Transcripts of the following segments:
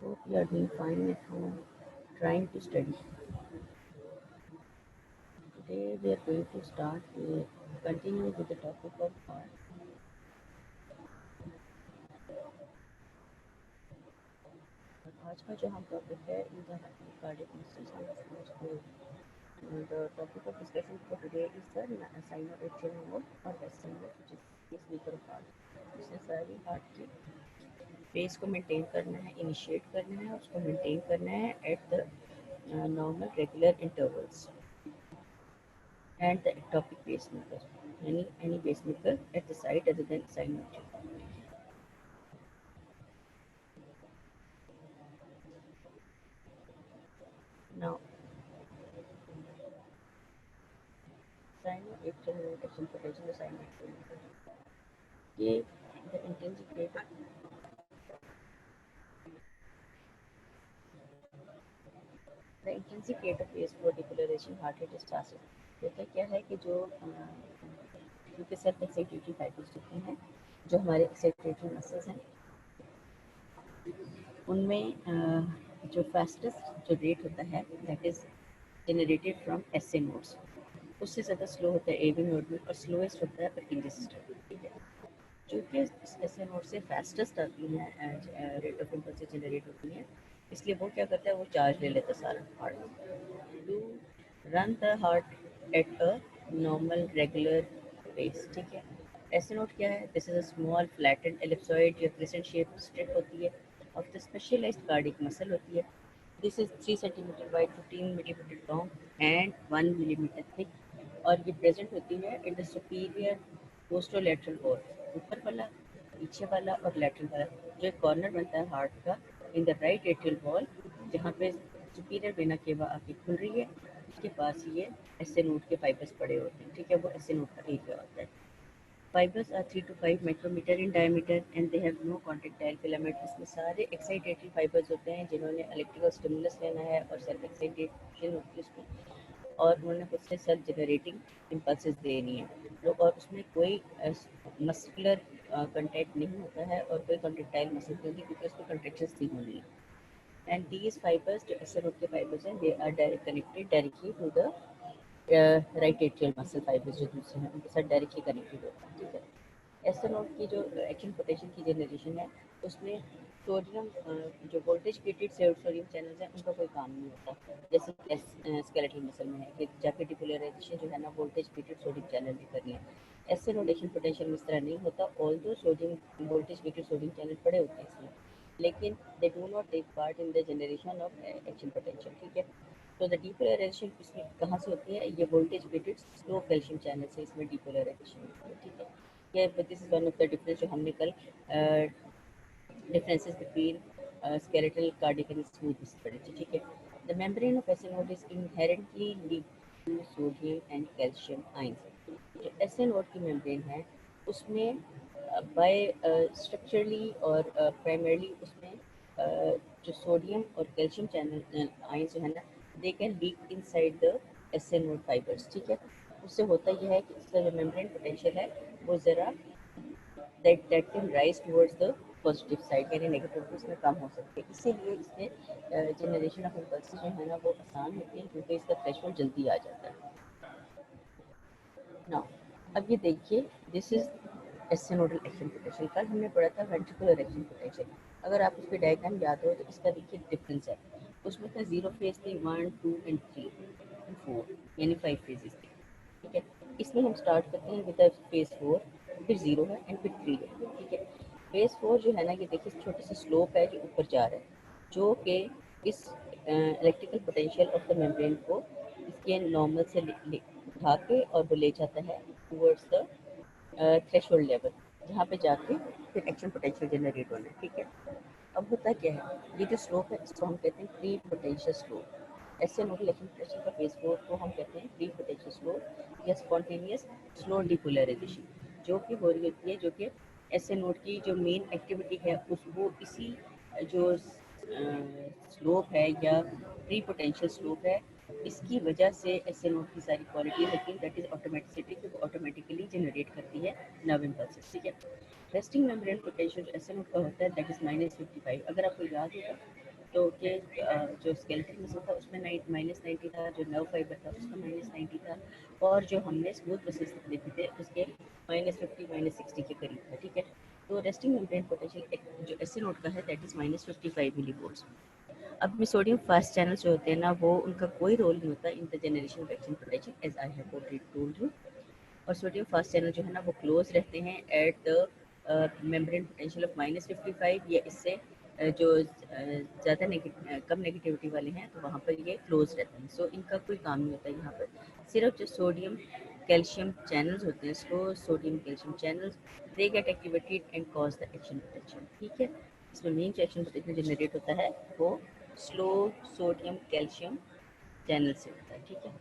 Hope you are doing fine at home, trying to study. Today we are going to continue with the topic of art. आज का जो हम topic है in the cardiac muscles the topic of discussion for today is the sino-atrial node or western node, which is this weaker part. इससे सारी heart की face को maintain करना है, इनिशिएट करना है, उसको मेंटेन करना है at the normal regular intervals and the ectopic pacemaker. Any pacemaker at the site other than sinoatrial. Now, sinoatrial rotation potential the sinoatrial node. ये the intensity rate the intrinsic rate of phase flow deceleration heart rate is faster. होता क्या है कि जो क्योंकि self excitatory fibres होती हैं जो हमारे एक्साइटेटरी मसल्स हैं उनमें जो फास्टेस्ट जो रेट होता है that is generated from S A nodes उससे ज़्यादा स्लो होता है ए बी नोड में और स्लोएस्ट होता है पर्किंजी सिस्टम। ठीक है, जो कि एस ए नोड से फास्टेस्ट आती हैं रेट ऑफ इम्पल्स से जनरेट होती हैं, इसलिए वो क्या करता है वो चार्ज ले लेता है सारा heart to run the heart at a normal regular pace. ठीक है, एस ए नोड क्या है? This is a small flattened ellipsoid या क्रिसेंट शेप स्ट्रिप होती है of the specialised cardiac muscle होती है। This is 3 centimetre wide, 15 millimetre long and 1 millimetre thick और ये प्रेजेंट होती है in the superior posterolateral wall, ऊपर वाला, पीछे वाला और लैटरल वाला जो एक कॉर्नर बनता है हार्ट का in the right atrial wall, जहाँ पे सुपीरियर वेना केवा आके खुल रही है, उसके पास ये एसे नोड के फाइबर्स पड़े होते हैं। ठीक है, वो एसे नोड का एरिया होता है। Fibers are 3 to 5 micrometer in diameter and they have no contractile filament. इसमें सारे excitatory fibers होते हैं जिन्होंने electrical stimulus लेना है और self excitation होती है उसमें और उन्होंने खुद से self generating impulses देनी है तो और उसमें कोई muscular contact नहीं होता है और कोई contractile muscle नहीं होती क्योंकि उसमें contractions नहीं होनी है। And these fibers जो ऐसे रोड के fibers हैं they are connected directly to the right atrial muscle fibres जो दूसरे हैं उनके साथ डायरेक्टली कनेक्टेड होता है। ठीक है, एस नोड की जो एक्शन पोटेंशियल की जनरेशन है उसमें सोडियम जो वोल्टेज गेटेड सोडियम चैनल्स हैं उनका कोई काम नहीं होता, जैसे स्केलेटल मसल में है कि जाके डिपोलराइजेशन जो है ना वोल्टेज गेटेड सोडियम चैनल में करनी है। एस नोड एक्शन पोटेंशियल में इस तरह नहीं होता, although sodium voltage gated sodium channel पड़े होते हैं इसमें, लेकिन they do not take part in the generation of action potential. ठीक है, तो द डीपोलराइजेशन इसमें कहाँ से होती है? ये voltage gated slow calcium channel से इसमें डीपोलराइजेशन होती है। ठीक है, ये this is one of the difference जो हमने कल differences between skeletal, cardiac and smooth muscle. ठीक है, the membrane of SN node is inherently linked to sodium and calcium ions. जो SN node की membrane है उसमें बाय स्ट्रक्चरली और प्राइमरली उसमें जो सोडियम और कैल्शियम चैनल आयंस जो है ना they can leak inside the SN node fibers। ठीक है, उससे होता यह है कि इसका जो मेम्ब्रेन पोटेंशियल है वो ज़रा that can rise towards the positive side यानी नेगेटिव भी इसमें कम हो सकती है, इसीलिए इसमें जनरेशन ऑफ इम्पल्स जो है ना वो आसान होती है क्योंकि इसका थ्रेशोल्ड जल्दी आ जाता है। नाउ अब ये देखिए, दिस इज एस्टेनोडल एक्शन पोटेंशियल। कल हमने पढ़ा था वेंट्रिकुलर एक्शन पोटेंशियल, अगर आप उसके डायग्राम याद हो तो इसका देखिए डिफरेंस है। उसमें था जीरो फेज थी, 1 2 एंड 3 एंड 4 यानी 5 फेजेस थी। ठीक है, इसमें हम स्टार्ट करते हैं विद फेज 4, फिर 0 है एंड फिर 3 है। ठीक है, फेज 4 जो है ना ये देखिए छोटे से स्लोप है जो ऊपर जा रहा है जो कि इस electrical potential of the membrane को इसके नॉर्मल से उठा के और वो ले जाता है टूवर्ड्स द थ्रेशोल्ड लेवल, जहाँ पे जाके फिर एक्शन पोटेंशियल जनरेट होना है। ठीक है, अब होता क्या है, ये जो स्लोप है इसको हम कहते हैं प्री पोटेंशियल स्लोप। ऐसे नोडल एक्शन पोटेंशियल का फेज फोर को हम कहते हैं प्री पोटेंशियल स्लोप या स्पॉन्टेनियस स्लो डिपोलराइजेशन, जो कि हो रही होती है, जो कि ऐसे नोड की जो मेन एक्टिविटी है उस वो इसी जो स्लोप है या प्री पोटेंशियल स्लोप है इसकी वजह से ऐसे नोड की सारी क्वालिटी होती है, दैट इज ऑटोमेटिसिटी, जो ऑटोमेटिकली जनरेट करती है नर्व इम्पल्सेस। ठीक है, रेस्टिंग मेम्ब्रेन पोटेंशियल जो एसएन का होता है दैट इज -55। अगर आपको याद होगा तो के जो स्केलेटल मसल था उसमें -90 था, जो नर्व फाइबर था उसका -90 था, और जो हमने स्मूथ मसल्स देखे थे उसके -50 -60 के करीब था। ठीक है, तो रेस्टिंग मेम्ब्रेन पोटेंशियल जो एस नोड का है दैट इज़ -55 मिलीवोल्ट्स। अब में सोडियम फास्ट चैनल्स जो होते हैं ना, वो उनका कोई रोल नहीं होता in the generation of action potential as I have already told you. और सोडियम फास्ट चैनल जो है ना वो क्लोज रहते हैं at the membrane potential of -55 या इससे जो ज़्यादा कम नेगेटिविटी वाले हैं तो वहाँ पर ये क्लोज रहते हैं। सो इनका कोई काम नहीं होता यहाँ पर, सिर्फ जो सोडियम कैल्शियम चैनल्स होते हैं, slow sodium calcium channels, they get activated and cause the action potential. ठीक है, इसमें मेन जो एक्शन पोटेंशियल जनरेट होता है वो स्लो सोडियम कैल्शियम चैनल से होता है। ठीक है,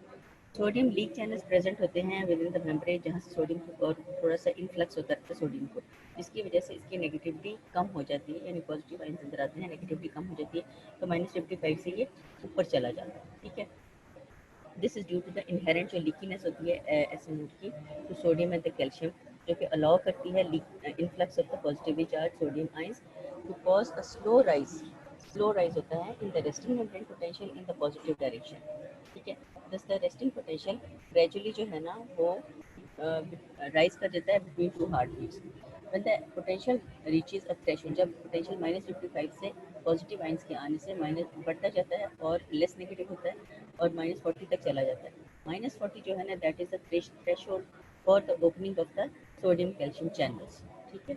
सोडियम लीक चैनल्स प्रेजेंट होते हैं विद इन द मेम्ब्रेन, जहाँ से सोडियम को और थोड़ा सा इनफ्लक्स होता है सोडियम को, जिसकी वजह से इसकी नेगेटिविटी कम हो जाती है, यानी पॉजिटिव आइंस अंदर आते हैं, नेगेटिविटी कम हो जाती है, तो -55 से ये ऊपर चला जाता है। ठीक है, this is due to the inherent जो लीकीनेस होती है एसिड की तो सोडियम एंड द कैल्शियम, जो कि अलाउ करती है influx of the positively charge sodium ions to cause a slow rise होता है in the resting membrane potential in the positive direction. ठीक है, दस द रेस्टिंग पोटेंशियल ग्रेजुअली जो है ना वो राइज कर देता है between two heart beats. When the potential reaches a threshold, जब पोटेंशियल -55 से पॉजिटिव आइंस के आने से माइनस बढ़ता जाता है और लेस नेगेटिव होता है और -40 तक चला जाता है। -40 जो है ना that is the threshold for the opening of the sodium calcium channels. ठीक है,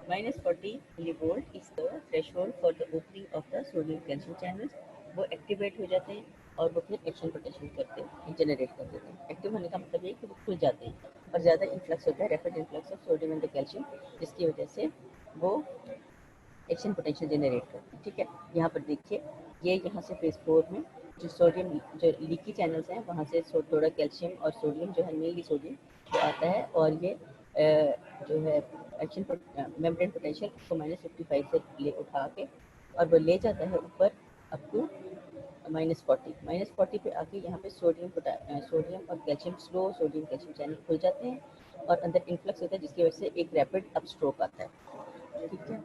-40 millivolt is the threshold for the opening of the sodium calcium channels। वो एक्टिवेट हो जाते हैं और वो फिर एक्शन पोटेंशियल करते हैं, जनरेट कर देते हैं। एक्टिव होने का मतलब ये कि वो खुल जाते हैं और ज़्यादा इन्फ्लक्स होता है, rapid influx of sodium and calcium, जिसकी वजह से वो एक्शन पोटेंशियल जनरेट करते हैं। ठीक है, यहाँ पर देखिए ये यहाँ से फेज 4 में जो सोडियम जो लीकी चैनल्स हैं वहाँ से थोड़ा कैल्शियम और सोडियम जो है मेनली सोडियम जो आता है, और ये जो है एक्शन मेम्ब्रेन पोटेंशियल को -55 से ले उठा के और वो ले जाता है ऊपर अप टू -40 पे आके यहाँ पे सोडियम और calcium slow sodium calcium channel खुल जाते हैं और अंदर इन्फ्लक्स होता है, जिसकी वजह से एक रैपिड अप स्ट्रोक आता है। ठीक है,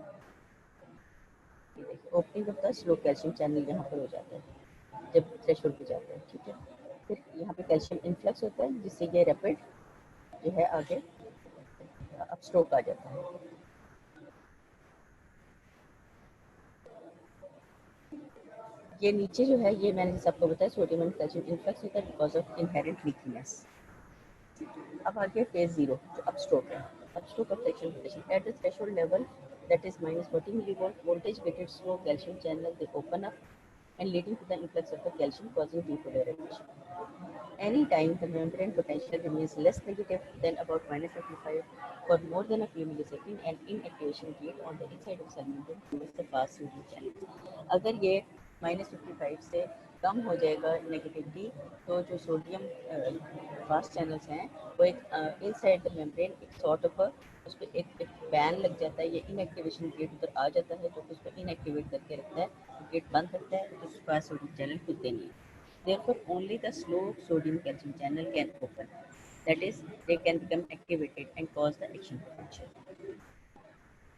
opening of the slow calcium channel यहाँ पर हो जाता है जब थ्रेशोल्ड पे जाता है। ठीक है, फिर यहाँ पे कैल्शियम इन्फ्लक्स होता है जिससे ये रैपिड जो है आगे अप स्ट्रोक आ जाता है। ये नीचे जो है ये मैंने जैसे आपको बताया सोडियम एंड कैल्शियम इन्फ्लक्स होता है बिकॉज ऑफ इनहेरेंट लीकीनेस। अब आगे फेज 0 जो अप स्ट्रोक है, up stroke of action potential at the threshold level that is -40 millivolt voltage gated slow calcium channel, they open up and leading to the influx of the calcium causing depolarization. Anytime the membrane potential remains less negative than about -55 for more than a few milliseconds, an inactivation gate on the inside of cell membrane permits the pass through the channel। अगर ये -55 से कम हो जाएगा negativity, तो जो sodium fast channels हैं वो एक इनसाइड द मेम्ब्रेन एक सॉर्ट ऑफ उस पर एक बैन लग जाता है, ये इनएक्टिवेशन गेट उधर आ जाता है जो उसको इनएक्टिवेट करके रखता है, गेट बंद रखता है तो उसके पास सोडियम चैनल खुलते नहीं है। Therefore, only the slow sodium calcium channel can open. That is, they can become activated and cause the action potential।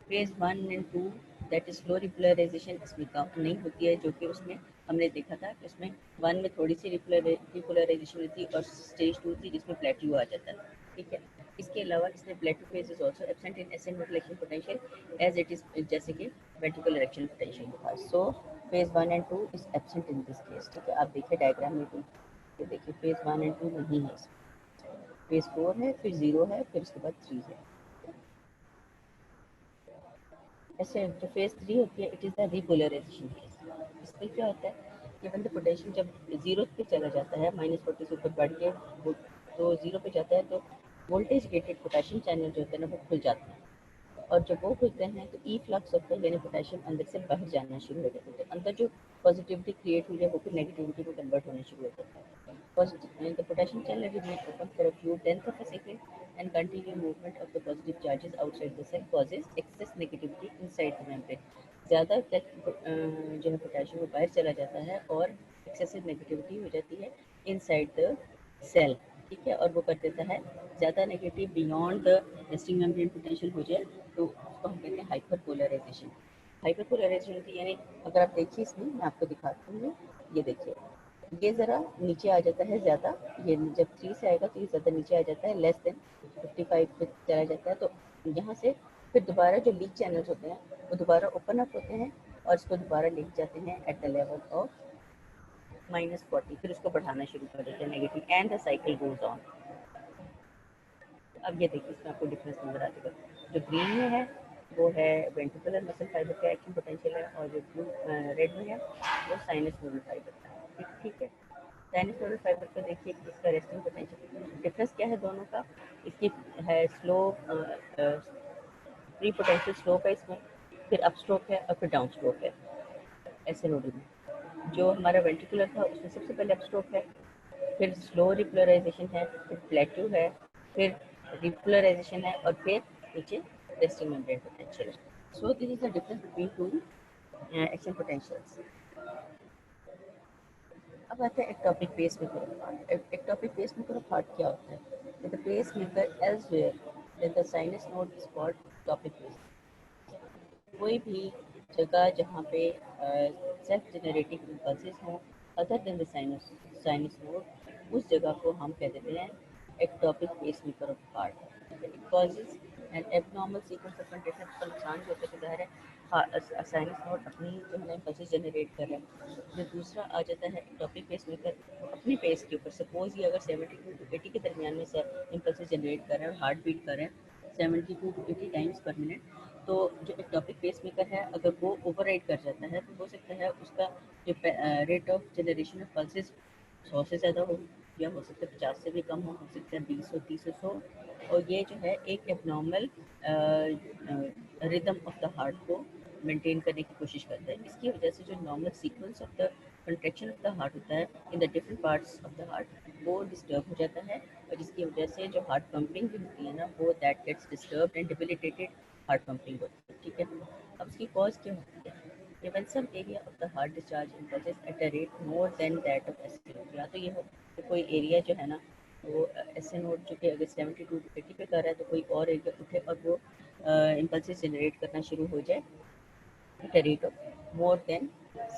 Phase 1 and 2 that is slow repolarisation इसमें कम नहीं होती है, जो कि उसमें हमने देखा था कि उसमें 1 में थोड़ी सी रिपोलराइजेशन हुई थी और स्टेज 2 थी जिसमें प्लेट्यू आ जाता है। ठीक है, इसके अलावा इसमें plateau phase is also absent in acid action potential as it is, जैसे कि वेंट्रिकुलर इलेक्शन पोटेंशियल था। So phase 1 and 2 is absent in this case. ठीक है, आप देखिए डायग्राम में भी, तो देखिए फेज 1 एंड 2 नहीं है, फेज 4 है, फिर 0 है, फिर उसके बाद 3 है। ऐसे जो फेज 3 होती है it is the repolarisation phase. इसमें क्या होता है कि when the पोटेंशियल जब 0 पे चला जाता है, -40 से ऊपर बढ़ के तो 0 पे जाता है, तो वोल्टेज गेटेड पोटेशियम चैनल जो होते हैं ना वो खुल जाते हैं, और जब वो खुलते हैं तो ई फ्लक्स होता है, यानी पोटेशियम अंदर से बाहर जाना शुरू हो जाता है, तो अंदर जो पॉजिटिविटी क्रिएट हुई है वो फिर नेगेटिविटी में कन्वर्ट होना शुरू हो जाता है। The potassium channel remains open for a few tenths of a second, and continued movement of the positive charges outside the cell causes excess negativity inside the membrane। ज़्यादा जो है पोटेशियम वो बाहर चला जाता है और एक्सेसिव नेगेटिविटी हो जाती है इनसाइड द सेल। ठीक है, और वो कर देता है ज़्यादा negative beyond the resting membrane potential हो जाए तो उसको हम कहते हैं हाइपर पोलराइजेशन। हाइपरपोलराइजेशन यानी अगर आप देखिए इसमें मैं आपको दिखाती हूँ, ये देखिए ये ज़रा नीचे आ जाता है ज़्यादा, ये जब 3 से आएगा तो ये ज़्यादा नीचे आ जाता है, लेस देन 55 पे चला जाता है। तो यहाँ से फिर दोबारा जो लीक चैनल्स होते हैं वो दोबारा ओपन अप होते हैं और इसको दोबारा लीक जाते हैं एट द लेवल ऑफ -40, फिर उसको बढ़ाना शुरू कर देते हैं negative and the cycle goes on. अब ये देखिए इसमें आपको डिफरेंस नजर आ जाएगा, जो ग्रीन में है वो है वेंट्रिकुलर मसल फाइबर का एक्शन पोटेंशियल है और जो ब्लू रेड में है वो साइनस नोडल फाइबर का। ठीक है, साइनस नोडल फाइबर का देखिए इसका रेस्टिंग पोटेंशियल डिफरेंस क्या है दोनों का, इसकी है स्लो प्री पोटेंशियल स्लोप है इसमें, फिर अप स्ट्रोक है और फिर डाउन स्ट्रोक है। ऐसे नोडल में जो हमारा वेंट्रिकुलर था उसमें सबसे पहले अप स्ट्रोक है, फिर स्लो रिपोलराइजेशन है, फिर प्लेट्यू है, फिर रिपोलराइजेशन है और फिर नीचे रेस्टिंग मेम्ब्रेन पोटेंशियल है। So this is the difference between two action potentials. अब आता है ectopic pacemaker of heart. Ectopic pacemaker of heart क्या होता है? The pacemaker elsewhere than the sinus node is called ectopic pacemaker. कोई भी जगह जहाँ पे सेल्फ जेनरेटिंग इम्पल्सेस हों other than the sinus node, उस जगह को हम कह देते हैं ectopic pacemaker of heart. It causes an abnormal sequence of condition का नुकसान जो होता है ज़ाहिर है साइनस नोड अपनी जो है ना इम्पल्सेस जनरेट कर रहा है। जो दूसरा आ जाता है एक्टोपिक पेसमेकर अपने पेस के ऊपर, सपोज ये अगर 72 टू 80 के दरमियान में से इम्पल्सेस जनरेट कर रहा है और हार्ट बीट कर रहे हैं 72 टू 80 टाइम्स पर मिनट, तो जो एक्टोपिक पेसमेकर है अगर वो ओवरराइड कर जाता है तो हो सकता है उसका जो rate of generation of pulses 100 से ज़्यादा हो, या हो सकता है 50 से भी कम हो सकता है 20 हो 30 हो 100, और ये जो है एक abnormal rhythm of the heart को मेंटेन करने की कोशिश करता है। इसकी वजह से जो normal sequence of the contraction of the heart होता है in the different parts of the heart वो डिस्टर्ब हो जाता है, और जिसकी वजह से जो हार्ट पंपिंग भी होती है ना वो that gets disturb and debilitated heart pumping होती है। ठीक है, अब इसकी कॉज क्या होती है? When some area of the heart discharge impulses at a rate more than that of SC node, या तो ये हो कि कोई एरिया जो है ना वो SC नोड जो कि अगर 72 टू 80 पे कर रहा है तो कोई और एरिया उठे और वो इम्पल्सेस जनरेट करना शुरू हो जाए at a rate of more than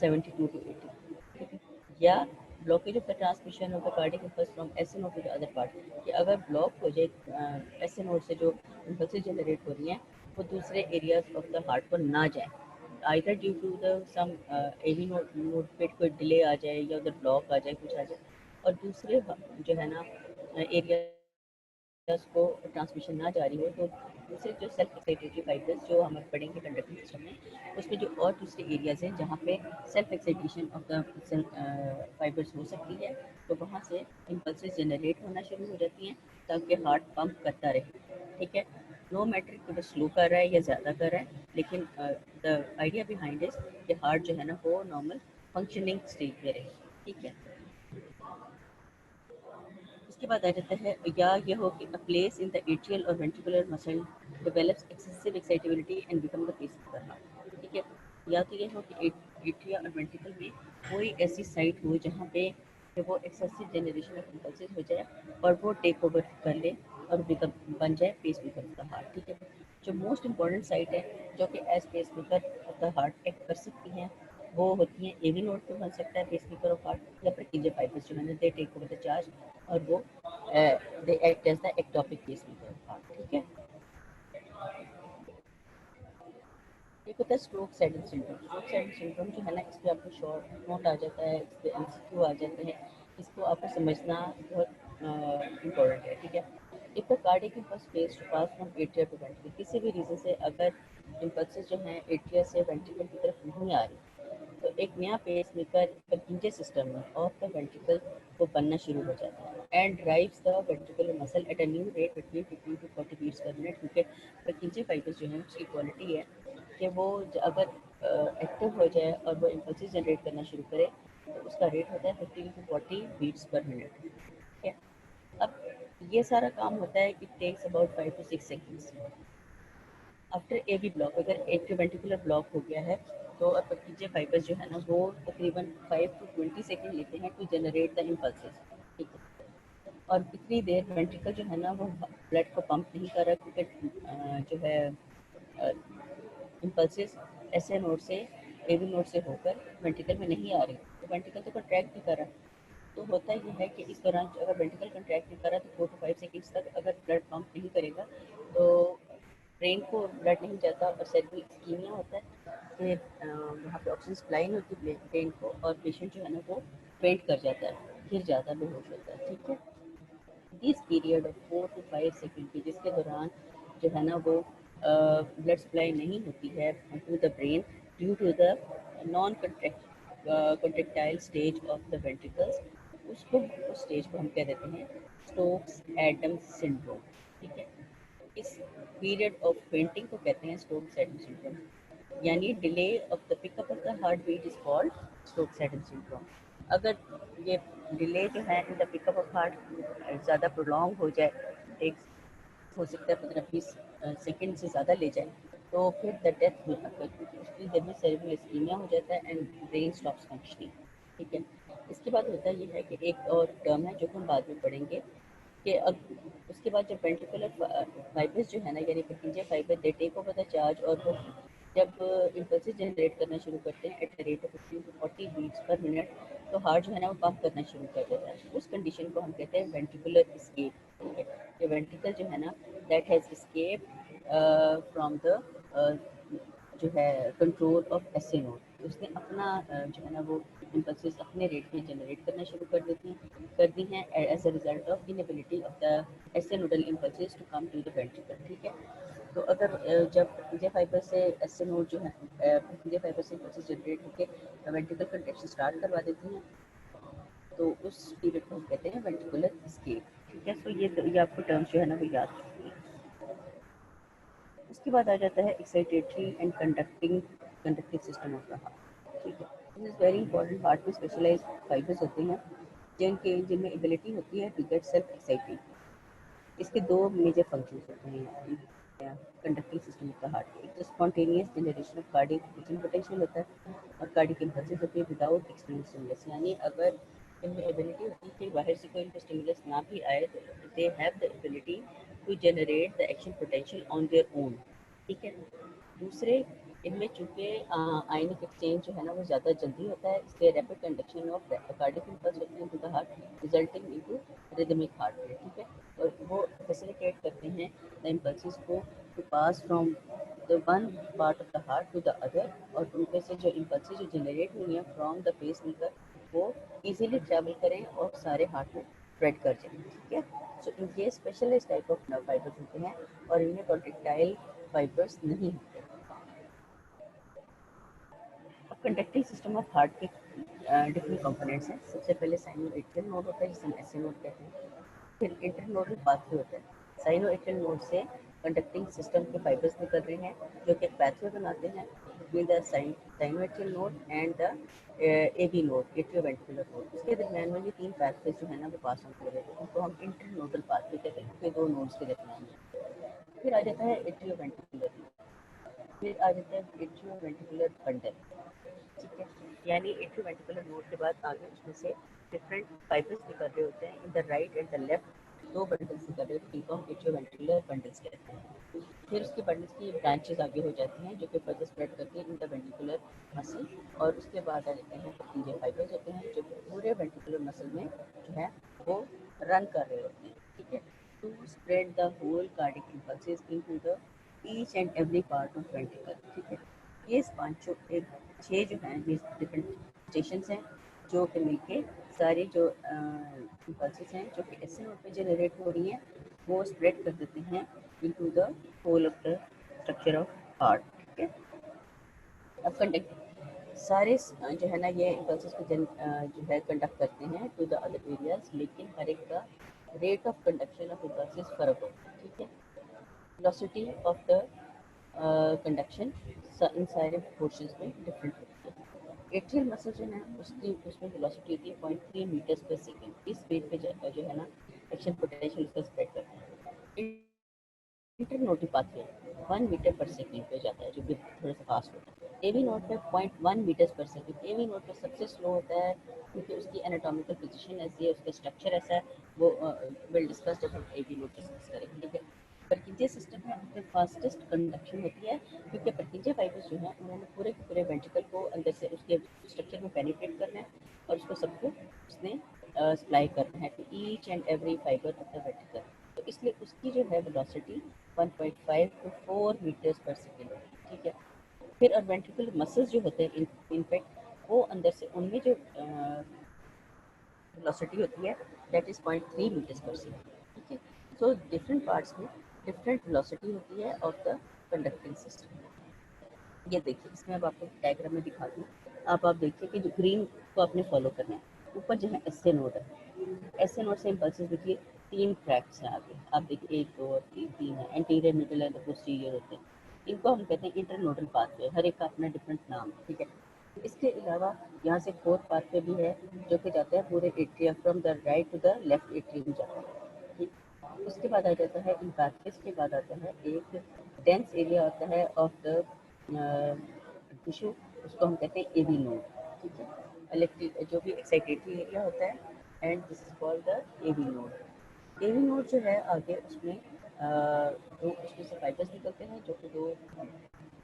72 to 80, ठीक है। या blockage of the transmission of the cardiac impulse from S node to the other part, कि अगर ब्लॉक हो जाए एस नोड से जो इम्पल्सेस जनरेट हो रही हैं वो दूसरे एरियाज ऑफ द हार्ट पर ना जाए, either due to the some AV node पे कोई डिले आ जाए या उधर ब्लॉक आ जाए कुछ आ जाए, और दूसरे जो है ना एरिया को ट्रांसमिशन ना जारी हो तो दूसरे जो सेल्फ एक्साइटेटरी फाइबर्स जो हम पढ़ेंगे कंडक्टिंग सिस्टम में उसमें जो और दूसरे एरियाज हैं जहाँ पे self excitation of the fibres हो सकती है, तो वहाँ से इम्पल्सेस जनरेट होना शुरू हो जाती हैं ताकि हार्ट पंप करता रहे। ठीक है, नो मैटर कि वो स्लो कर रहा है या ज़्यादा कर रहा है, लेकिन द आइडिया बिहाइंड इज कि हार्ट जो है ना वो नॉर्मल फंक्शनिंग स्टेज में रहे। ठीक है, इसके बाद आ जाता है या ये हो कि a place in the atrial और ventricular muscle develops excessive excitability and become the pacemaker heart. ठीक है, या तो ये हो कि एट्रिया और वेंट्रिकल में कोई ऐसी साइट हो जहाँ पे कि वो एक्सेसिव जनरेशन ऑफ इम्पल्सेस हो जाए और वो टेक ओवर कर ले और बिकम बन जाए पेसमेकर ऑफ द हार्ट। ठीक है, जो मोस्ट इंपॉर्टेंट साइट है जो कि as pacemaker of the heart act कर सकती हैं वो होती हैं एवी नोड पे बन सकता है पेसमेकर ऑफ हार्ट, या प्रेकिंजे फाइबर्स जो मैंने they take over the charge और वो they act as the ectopic pacemaker of heart. ठीक है, एक होता है स्ट्रोक सैडल सिंड्रोम। स्ट्रोक सैडल सिंड्रोम जो है ना इस पर आपको शॉर्ट नोट आ जाता है, इस पर MCQ आ जाते हैं, इसको आपको समझना बहुत इम्पोर्टेंट है। ठीक है, if the cardiac impulse fails to pass from atria to ventricle, किसी भी रीज़न से अगर इम्पल्सेस जो हैं एट्रिया से वेंट्रिकल की तरफ नहीं आ रही तो एक नया पेस मेकर पर्किंजे सिस्टम में ऑफ द वेंट्रिकल को बनना शुरू हो जाता है and drives the ventricular muscle at a new rate between 15 to 40 beats per minute, क्योंकि पर्किंजे फाइबर्स जो है उसकी क्वालिटी है कि वो अगर एक्टिव हो जाए और वो इम्पल्सेस जनरेट करना शुरू करे तो उसका रेट होता है 15 टू 40 बीट्स पर मिनट। ठीक है, अब ये सारा काम होता है it takes about 5 to 6 seconds. After AV block, अगर एट्रियोवेंट्रिकुलर ब्लॉक हो गया है तो पीछे फाइबर्स जो है ना वो तकरीबन 5 टू 20 सेकेंड लेते हैं टू जनरेट द इम्पल्सेस। ठीक है, और इतनी देर वेंट्रिकल जो है ना वो ब्लड को पंप नहीं कर रहा क्योंकि जो है इम्पल्सेस एसए नोड से एबी नोड से होकर वेंट्रिकल में नहीं आ रही, तो वेंट्रिकल तो कंट्रैक्ट नहीं कर रहा। तो होता ये है कि इस दौरान अगर वेंट्रिकल कंट्रैक्ट नहीं कर रहा तो 4 to 5 सेकेंड्स तक अगर ब्लड पंप नहीं करेगा तो ब्रेन को ब्लड नहीं जाता और सेरेब्रल इस्कीमिया होता है कि वहाँ पे ऑक्सीजन सप्लाई नहीं होती ब्रेन को और पेशेंट जो है ना वो फेंट कर जाता है, फिर ज़्यादा बेहोश होता है। ठीक है, this period of 4 to 5 second की जिसके दौरान जो है ना वो ब्लड सप्लाई नहीं होती है to the brain due to the non contractile stage of the ventricles, उसको उस स्टेज को हम कह देते हैं स्टोक्स एडम्स सिंड्रोम। ठीक है, इस पीरियड ऑफ फेंटिंग को कहते हैं स्टोक्स एडम्स सिंड्रोम, यानी delay of the pickup of the heart beat is called Stokes Adams syndrome. अगर ये डिले जो है in the pickup of heart ज़्यादा प्रोलॉन्ग हो जाए, टेक्स हो सकता है 15-20 सेकेंड से ज़्यादा ले जाए, तो फिर द डेथ विल अकर, क्योंकि उसकी देर में सेरेब्रल इस्कीमिया हो जाता है एंड ब्रेन स्टॉप्स फंक्शनिंग। ठीक है, इसके बाद होता ये है कि एक और टर्म है जो हम बाद में पढ़ेंगे कि अब उसके बाद जब वेंट्रिकुलर फाइबर्स जो है ना यानी Purkinje fibre they take over the charge और वो जब इम्पल्सेस जनरेट करना शुरू करते हैं at the rate of 15 to 40 beats per minute, तो हार्ट जो है ना वो पंप करना शुरू कर देता है। उस कंडीशन को हम कहते हैं वेंट्रिकुलर एस्केप। ठीक है, ये वेंट्रिकल जो है ना that has escape from the जो है कंट्रोल ऑफ एसए नोड, उसने अपना जो है ना वो इम्पल्सेस अपने रेट में जनरेट करना शुरू कर दी हैं as a result of inability of the SA nodal impulses to come to the ventricle. ठीक है, तो अगर जब जे फाइबर से एसए नोड जो है जे फाइबर से इम्पल्सेस जनरेट होकर वेंट्रिकल कंट्रैक्शन स्टार्ट करवा देती हैं, तो उस पीरियड को हम कहते हैं वेंट्रिकुलर एस्केप। ठीक है, सो ये आपको टर्म्स जो है ना वो याद रखिए। उसके बाद आ जाता है excitatory and conducting system of the heart. ठीक है, this is very important. Heart में स्पेशलाइज फाइबर्स होते हैं जिनमें एबिलिटी होती है टू गेट सेल्फ एक्साइटिंग। इसके दो मेजर फंक्शंस होते हैं conducting system of the heart के। एक तो spontaneous generation of cardiac pitching potential होता है और कार्डियक इम्पल्सेस होती है विदाउट एक्सटर्नल स्टिमुलस, यानी अगर इनमें एबिलिटी होती है कि बाहर से कोई इनको स्टिमुलस ना भी आए तो they have the ability to generate the action potential on their own. ठीक है, दूसरे इनमें चूंकि आयनिक एक्सचेंज जो है ना वो ज़्यादा जल्दी होता है, इसलिए rapid conduction of cardiac impulse होते हैं to the heart resulting into rhythmic heart rate. ठीक है, और वो फैसिलिटेट करते हैं द इम्पल्सेस को to pass from the one part of the heart to the other, और उनमें से जो इम्पल्सेस जो जनरेट हुई हैं फ्रॉम द पेस मेकर वो इजीली ट्रैवल करें और सारे हार्ट में स्प्रेड कर जाएं। ठीक है, सो इनके specialised type of nerve fibres होते हैं और इनमें कॉन्ट्रेक्टाइल फाइबर्स नहीं होते। अब कंडक्टिंग सिस्टम ऑफ हार्ट के डिफरेंट कंपोनेंट्स हैं। सबसे पहले साइनोएट्रियल नोड होता है जिसे हम एसए नोड कहते हैं। फिर इंटरनोडल पाथवे होता है। साइनोएट्रियल नोड से कंडक्टिंग सिस्टम के फाइबर्स निकल रहे हैं जो कि एक पाथवे बनाते हैं between the sinoatrial node and the AB node atrioventricular node. इसके दरमियान में ये तीन पाथवे जो है ना वो पास ऑन कर रहे हैं, उनको हम इंटरनोडल पाथवे कहते हैं कि दो नोड्स के दरमियान में। फिर आ जाता है एट्रियोवेंट्रिकुलर, फिर आ जाता है एट्रियोवेंट्रिकुलर बंडल। ठीक है, यानी एट्रियोवेंट्रिकुलर नोड के बाद आगे उसमें से डिफरेंट फाइबर्स निकल रहे होते हैं in the right and the left. दो बंडल्स निकल रहे होते हैं जिनको हम एट्रियोवेंट्रिकुलर बंडल्स कहते हैं। फिर उसके बंडल्स की ब्रांचेस आगे हो जाती हैं जो कि फर्दर स्प्रेड करके इन द वेंट्रिकुलर मसल, और उसके बाद आ जाते हैं पर्किंजिया फाइबर्स होते हैं जो पूरे वेंट्रिकुलर मसल में जो है वो रन कर रहे होते हैं। ठीक है, to spread the whole cardiac impulses into the each and every part of ventricle. ठीक है, ये पांचों एक 6 जो हैं ये डिफरेंट स्टेशन हैं जो कि मिलके सारे जो इम्पल्सेस हैं जो कि एसए नोड पे जनरेट हो रही हैं वो स्प्रेड कर देते हैं into the whole of the structure of heart. ठीक है, अब कंडक्ट सारे जो है ना ये इम्पल्सेस को जो है कंडक्ट करते हैं टू द अदर एरियाज, लेकिन हर एक का rate of conduction of impulses फर्क होता है। ठीक है, वेलोसिटी ऑफ द कंडक्शन इन सारे पोर्शंस में डिफरेंट होती है। एट्रियल मसल जो है उसकी उसमें वेलोसिटी होती है 0.3 मीटर्स पर सेकेंड। इस स्पीड पे जो है ना एक्शन पोटेंशियल उसका स्प्रेड करता है। इंटरनोडल पाथवे 1 मीटर पर सेकेंड पे जाता है जो कि थोड़ा सा फास्ट होता है। एवी नोड पे 0.1 मीटर्स पर सेकेंड। एवी नोड पे सबसे स्लो होता है क्योंकि उसकी एनाटॉमिकल पोजीशन ऐसी है, उसका स्ट्रक्चर ऐसा है। वो विल डिस्कस जब हम एवी नोड डिस्कस करेंगे। ठीक है, पर्किंजे सिस्टम है उसमें फास्टेस्ट कंडक्शन होती है, क्योंकि पर्किंजे फाइबर्स जो हैं उन्होंने पूरे के पूरे वेंट्रिकल को अंदर से उसके स्ट्रक्चर में पेनिट्रेट करना है और उसको सबको उसने सप्लाई करना है to each and every fibre of the ventricle. तो इसलिए उसकी जो है velocity 1.5 to 4 metres per second, ठीक है। फिर और वेंट्रिकुलर मसल्स जो होते हैं इनफैक्ट वो अंदर से उनमें जो वेलोसिटी होती है that is 0.3 metres per second, ठीक है। सो डिफरेंट पार्ट्स में डिफरेंट वेलोसिटी होती है ऑफ द कंडक्टिंग सिस्टम। ये देखिए इसमें अब आपको डायग्राम में दिखा दूँ। आप देखिए कि जो ग्रीन को आपने फॉलो करना है, ऊपर जो है एस ए नोड है, एस ए नोड से इम्पल्सेस देखिए 3 ट्रैक्स हैं आगे, आप देखिए 1 2 और 3 है, एंटीरियर मिडिल एंड पोस्टीरियर होते हैं। इनको हम कहते हैं इंटरनोडल पाथवे, हर एक का अपना डिफरेंट नाम है, ठीक है। इसके अलावा यहाँ से फोर्थ पाथवे भी है जो कि जाता है पूरे atrium from the right to the left atrium जाता है, ठीक। उसके बाद आ जाता है इन पाथवेज के बाद आता है एक डेंस एरिया होता है ऑफ द टिश्यू, उसको हम कहते हैं एवी नोड, ठीक है। इलेक्ट्रिक जो भी एक्साइटेटरी एरिया होता है and this is called the AV node. AV node जो है आगे उसमें दो उसमें से फाइबर्स निकलते हैं जो कि दो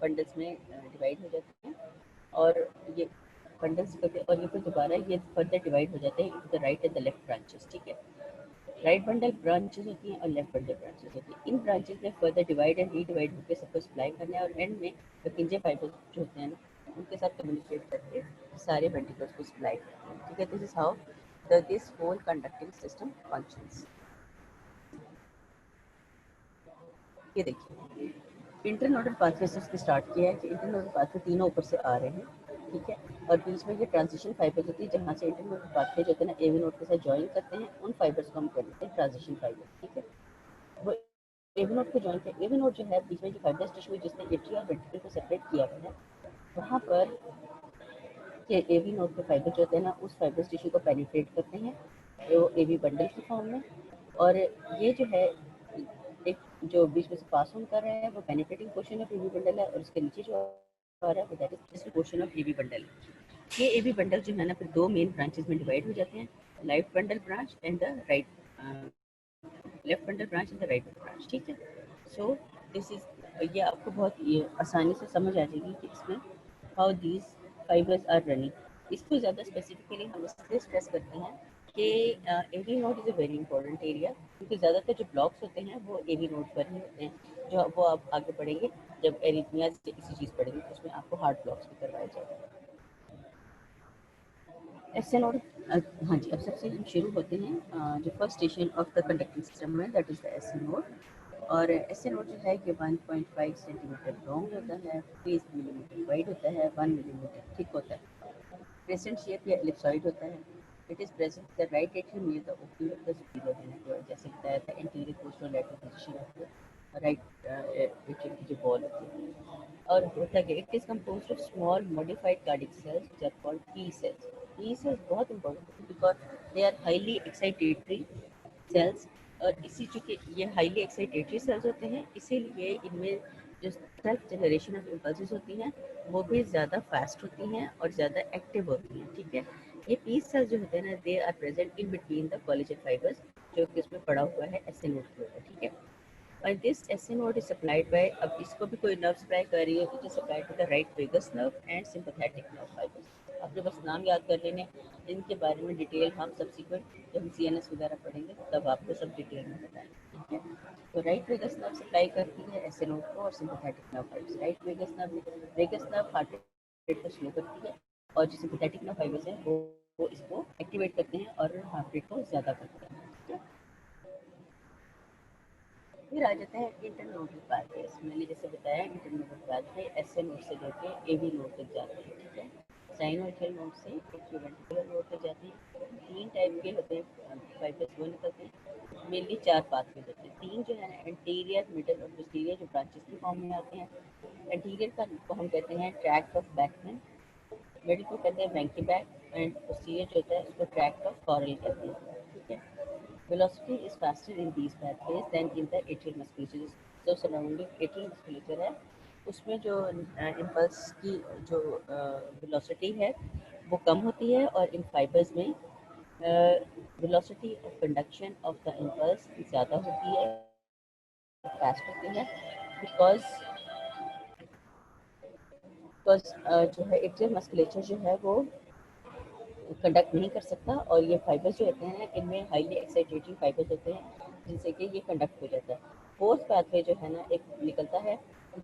बंडल्स में डिवाइड हो जाते हैं, और ये बंडल्स निकलते हैं और ये फिर दोबारा ये फर्दर डिवाइड हो जाते हैं into the right and the left branches, ठीक है। राइट बंडल ब्रांचेस होती हैं और लेफ्ट बंडल ब्रांचेस होती हैं। इन ब्रांचेस में फर्दर डिवाइड एंड रीडिवाइड होकर सबको सप्लाई करना है और एंड में पिंजे फाइबर्स जो होते हैं ना उनके साथ कम्युनिकेट करके सारे वेंट्रिकल्स को सप्लाई करते हैं, ठीक है। This is how this whole conducting system functions. ये देखिए इंटरनोडल पाथवे से उसने स्टार्ट किया है कि इंटरनोडल पाथवे तीनों ऊपर से आ रहे हैं, ठीक है। और बीच में ये ट्रांजिशन फाइबर्स होती है जहाँ से इंटरनोडल पाथवे जो होते हैं ना एवी नोड के साथ ज्वाइन करते हैं, उन फाइबर्स को हम कहते हैं ट्रांजिशन फाइबर, ठीक है। वो एवी नोड को ज्वाइन कर एवी नोड जो है बीच में जो फाइब्रस टिश्यू जिसने एट्रिया और वेंट्रिकल को सेपरेट किया हुआ है, वहाँ पर ये एवी नोड के फाइबर जो होते हैं ना उस फाइब्रस टिश्यू को पेनिट्रेट करते हैं जो एवी बंडल की फॉर्म में, और ये जो है एक जो बीच में से पास ऑन कर रहे हैं वो penetrating portion of AV bundle है, और उसके नीचे जो आ रहा है वो that is portion of AV bundle. ये एवी बंडल जो है ना फिर दो मेन ब्रांचेस में डिवाइड हो जाते हैं, left bundle branch and the right left bundle branch and the right bundle branch, ठीक है। सो दिस इज ये आपको बहुत ये आसानी से समझ आ जाएगी कि इसमें how these fibres are running. इसको ज़्यादा स्पेसिफिकली हम इसलिए स्ट्रेस करते हैं कि AV node is a very important area, क्योंकि ज़्यादातर जो ब्लॉक्स होते हैं वो एवी नोड पर ही होते हैं। जो वो आप आगे पढ़ेंगे जब एरिथमियाज किसी चीज़ पढ़ेंगे तो उसमें आपको हार्ट ब्लॉक्स भी करवाए जाएंगे। एस एन और हाँ जी, अब सबसे हम शुरू होते हैं जो first station of the conducting system है that is the S N node. और एस एन नोड जो है कि 1.5 सेंटीमीटर लॉन्ग होता है, 30 मिलीमीटर वाइड होता है, 1 मिलीमीटर थिक होता है, क्रेसेंट शेप या एलिप्सॉइड होता है। It is present the right atrium near the ओक्यूल ऑफ द सुपीरियर वेंट्रिकल, जैसे बताया था anterior posterolateral position of the right atrium की जो वॉल होती है। और होता है it is composed of small modified cardiac cells which are called P cells. P cells बहुत इंपॉर्टेंट है because they are highly excitatory cells, और इसी चूंकि ये हाईली एक्साइटेटरी सेल्स होते हैं इसीलिए इनमें जो सेल्फ जनरेशन ऑफ इम्पल्सेस होती हैं वो भी ज़्यादा फास्ट होती हैं और ज़्यादा एक्टिव होती हैं, ठीक है। ये पीस सेल्स जो होते हैं ना they are present in between the collagen fibres, जो कि इसमें पड़ा हुआ है एस एन के ऊपर, ठीक है। और this S N is supplied by, अब इसको भी कोई नर्व सप्लाई कर रही है, it is supplied by the right vagus nerve and sympathetic nerve fibres. आपने बस नाम याद कर लेने, इनके बारे में डिटेल हम सब्सिक्वेंट जब हम सीएनएस वगैरह पढ़ेंगे तब आपको सब डिटेल में बताएंगे, ठीक है। तो राइट वेगस नर्व सप्लाई करती है एस एन को और sympathetic nerve fibres. Right vagus nerve heart rate को स्लो करती है, और जो सिंपैथेटिक नर्व फाइबर्स हैं वो इसको एक्टिवेट करते हैं और हार्ट रेट को ज़्यादा करते हैं, ठीक है। फिर आ जाता है इंटरनोडल पाथवे। मैंने जैसे बताया internodal pathway S A node से लेके ए बी नोड तक जाते हैं, ठीक है। साइनोइडल नोड से एट्रियोवेंट्रिकुलर नोड तक जाते हैं। तीन टाइप के होते हैं फाइबर्स, वो निकलते हैं मेनली चार पाथवे होते हैं। तीन जो है ना एंटीरियर मिडल और पोस्टीरियर जो ब्रांचेस की फॉर्म में आते हैं। एंटीरियर का को हम कहते हैं ट्रैक्ट ऑफ बैकमैन, मिडिल को कहते हैं वेंकी बैक, एंड पोस्टीरियर जो होता है उसको ट्रैक्ट ऑफ कॉरल कहते हैं, ठीक है। Velocity is faster in these pathways than in the atrial musculature. जो सराउंडिंग एट्रियल मस्कुलेचर है उसमें जो इम्पल्स की जो वेलोसिटी है वो कम होती है, और इन फाइबर्स में velocity of conduction of the impulse ज़्यादा होती है, फास्ट होती है बिकॉज जो है एट्रियल मस्कुलेचर जो है वो कंडक्ट नहीं कर सकता, और ये फाइबर्स जो होते हैं इनमें हाईली एक्साइटेटिंग फाइबर्स होते हैं जिनसे कि ये कंडक्ट हो जाता है। फोर्थ पाथवे जो है ना एक निकलता है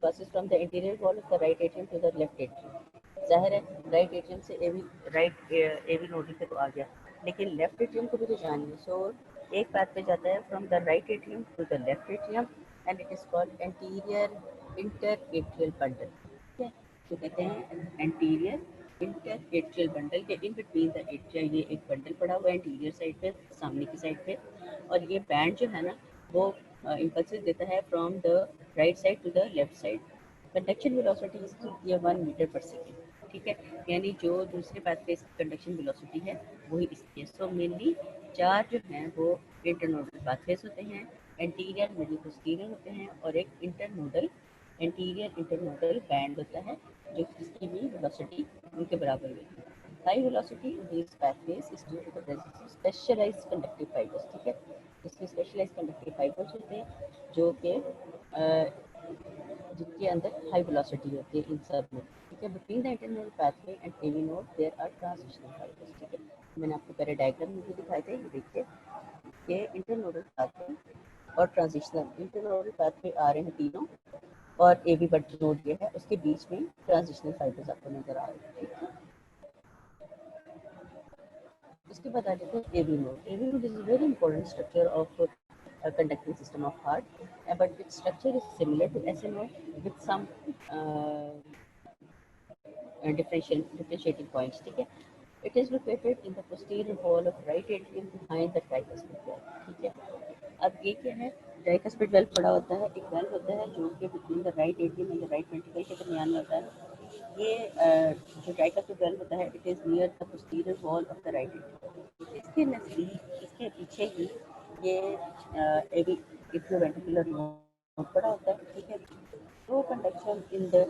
passes from the interior wall of the right atrium to the left atrium. जाहिर है राइट एट्रियम से एवी नोडल पे तो आ गया, लेकिन लेफ्ट एट्रियम को भी तो जानिए। सो एक पाथवे जाता है from the right atrium to the left atrium and it is called anterior interatrial bundle. ठीक है, तो कहते हैं एंटीरियर इंटर एट्रियल बंडल के इन बिटवीन द एट्रिया ये एक बंडल पड़ा हुआ है एंटीरियर साइड पे, सामने की साइड पे, और ये बैंड जो है ना वो इम्पल्सेस देता है from the right side to the left side. Conduction velocity इसकी ये 1 मीटर पर सेकेंड। ठीक है, यानी जो दूसरे पाथवे की कंडक्शन वेलोसिटी है वही इसकी है। सो मेनली चार जो हैं वो इंटरनोडल पाथवेज होते हैं, एंटीरियर मिडिल पोस्टीरियर होते हैं, और एक इंटरनोडल एंटीरियर इंटरनोडल बैंड होता है जो जिसकी भी वेलोसिटी उनके बराबर होती है। High velocity in these pathways is due to the presence of specialised conductive fibres. ठीक है, इसमें स्पेशलाइज्ड कंडक्टिव फाइबर्स होते हैं जो कि जिनके अंदर हाई वेलोसिटी होती है इन सब में। ठीक है, between the internodal pathway and AV node there are transitional fibres. ठीक है, मैंने आपको पहले डायग्राम में भी दिखाए थे, ये देखिए ये इंटरनोडल पाथवे और ट्रांजिशनल इंटरनोडल पाथवे आ रहे हैं तीनों, और ए बी बट नोड ये है उसके बीच में ट्रांजिशनल फाइबर्स आपको नजर आ रहे हैं। ठीक है, उसके बाद आ जाते हैं A B node. A B node is very important structure of conducting system of heart, but its structure is similar to SNO with some differentiating points. ठीक है, it is located in the posterior wall of right atrium behind the tricuspid valve. ठीक है, अब ये क्या है, tricuspid valve पड़ा होता है, एक वेल्व होता है जो कि between the right atrium and the right ventricle के दरमियान में होता है। ये जो ट्राइकस्पिड वेल्व होता है it is near the posterior wall of the right atrium. इसके नजदीक इसके पीछे ही ये एट्रियोवेंट्रिकुलर नोड पड़ा होता है। ठीक है, no conduction in the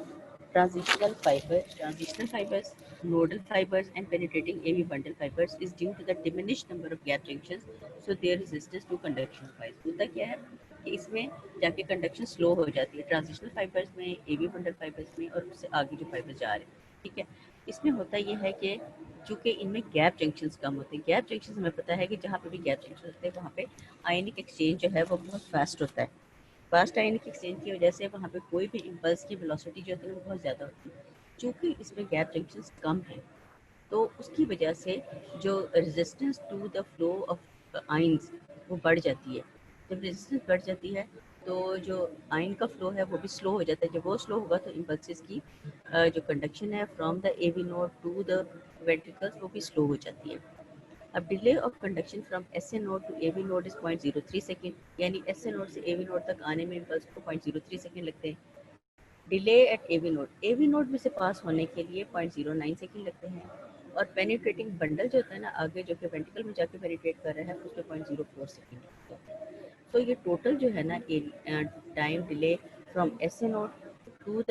transitional fibers, nodal fibers, and penetrating AV bundle fibers is due to the diminished number of gap junctions, so their resistance to conduction wise। होता क्या है कि इसमें जाके कंडक्शन स्लो हो जाती है ट्रांजिशनल फाइबर्स में, एवी बंडल फाइबर्स में, और उससे आगे जो फाइबर्स जा रहे हैं। ठीक है, इसमें होता यह है कि चूंकि इनमें गैप जंक्शंस कम होते हैं, गैप जंक्शंस हमें पता है कि जहाँ पे भी गैप जंक्शन होते हैं वहाँ पे आयनिक एक्सचेंज जो है वो बहुत फास्ट होता है। फास्ट आयनिक एक्सचेंज की वजह से वहाँ पे कोई भी इम्पल्स की वेलोसिटी जो होती है वो बहुत ज़्यादा होती है। चूँकि इसमें गैप जंक्शंस कम हैं तो उसकी वजह से जो resistance to the flow of ions वो बढ़ जाती है। जब रेजिस्टेंस बढ़ जाती है तो जो आयन का फ्लो है वो भी स्लो हो जाता है। जब वो स्लो होगा तो इम्पल्सिस की जो कंडक्शन है from the AV node to the ventricles वो भी स्लो हो जाती है। अब delay of conduction from SA node to AV node is 0.03 second, यानी एसए नोड से एवी नोड तक आने में इम्पल्स को 0.03 सेकेंड लगते हैं। डिले एट एवी नोड में से पास होने के लिए 0.09 सेकेंड लगते हैं, और पेनिट्रेटिंग बंडल जो होता है ना आगे जो कि वेंट्रिकल में जाके पेनिट्रेट कर रहा है उसमें 0.04 सेकेंड लगता है। तो ये टोटल जो है ना time delay from SA node to the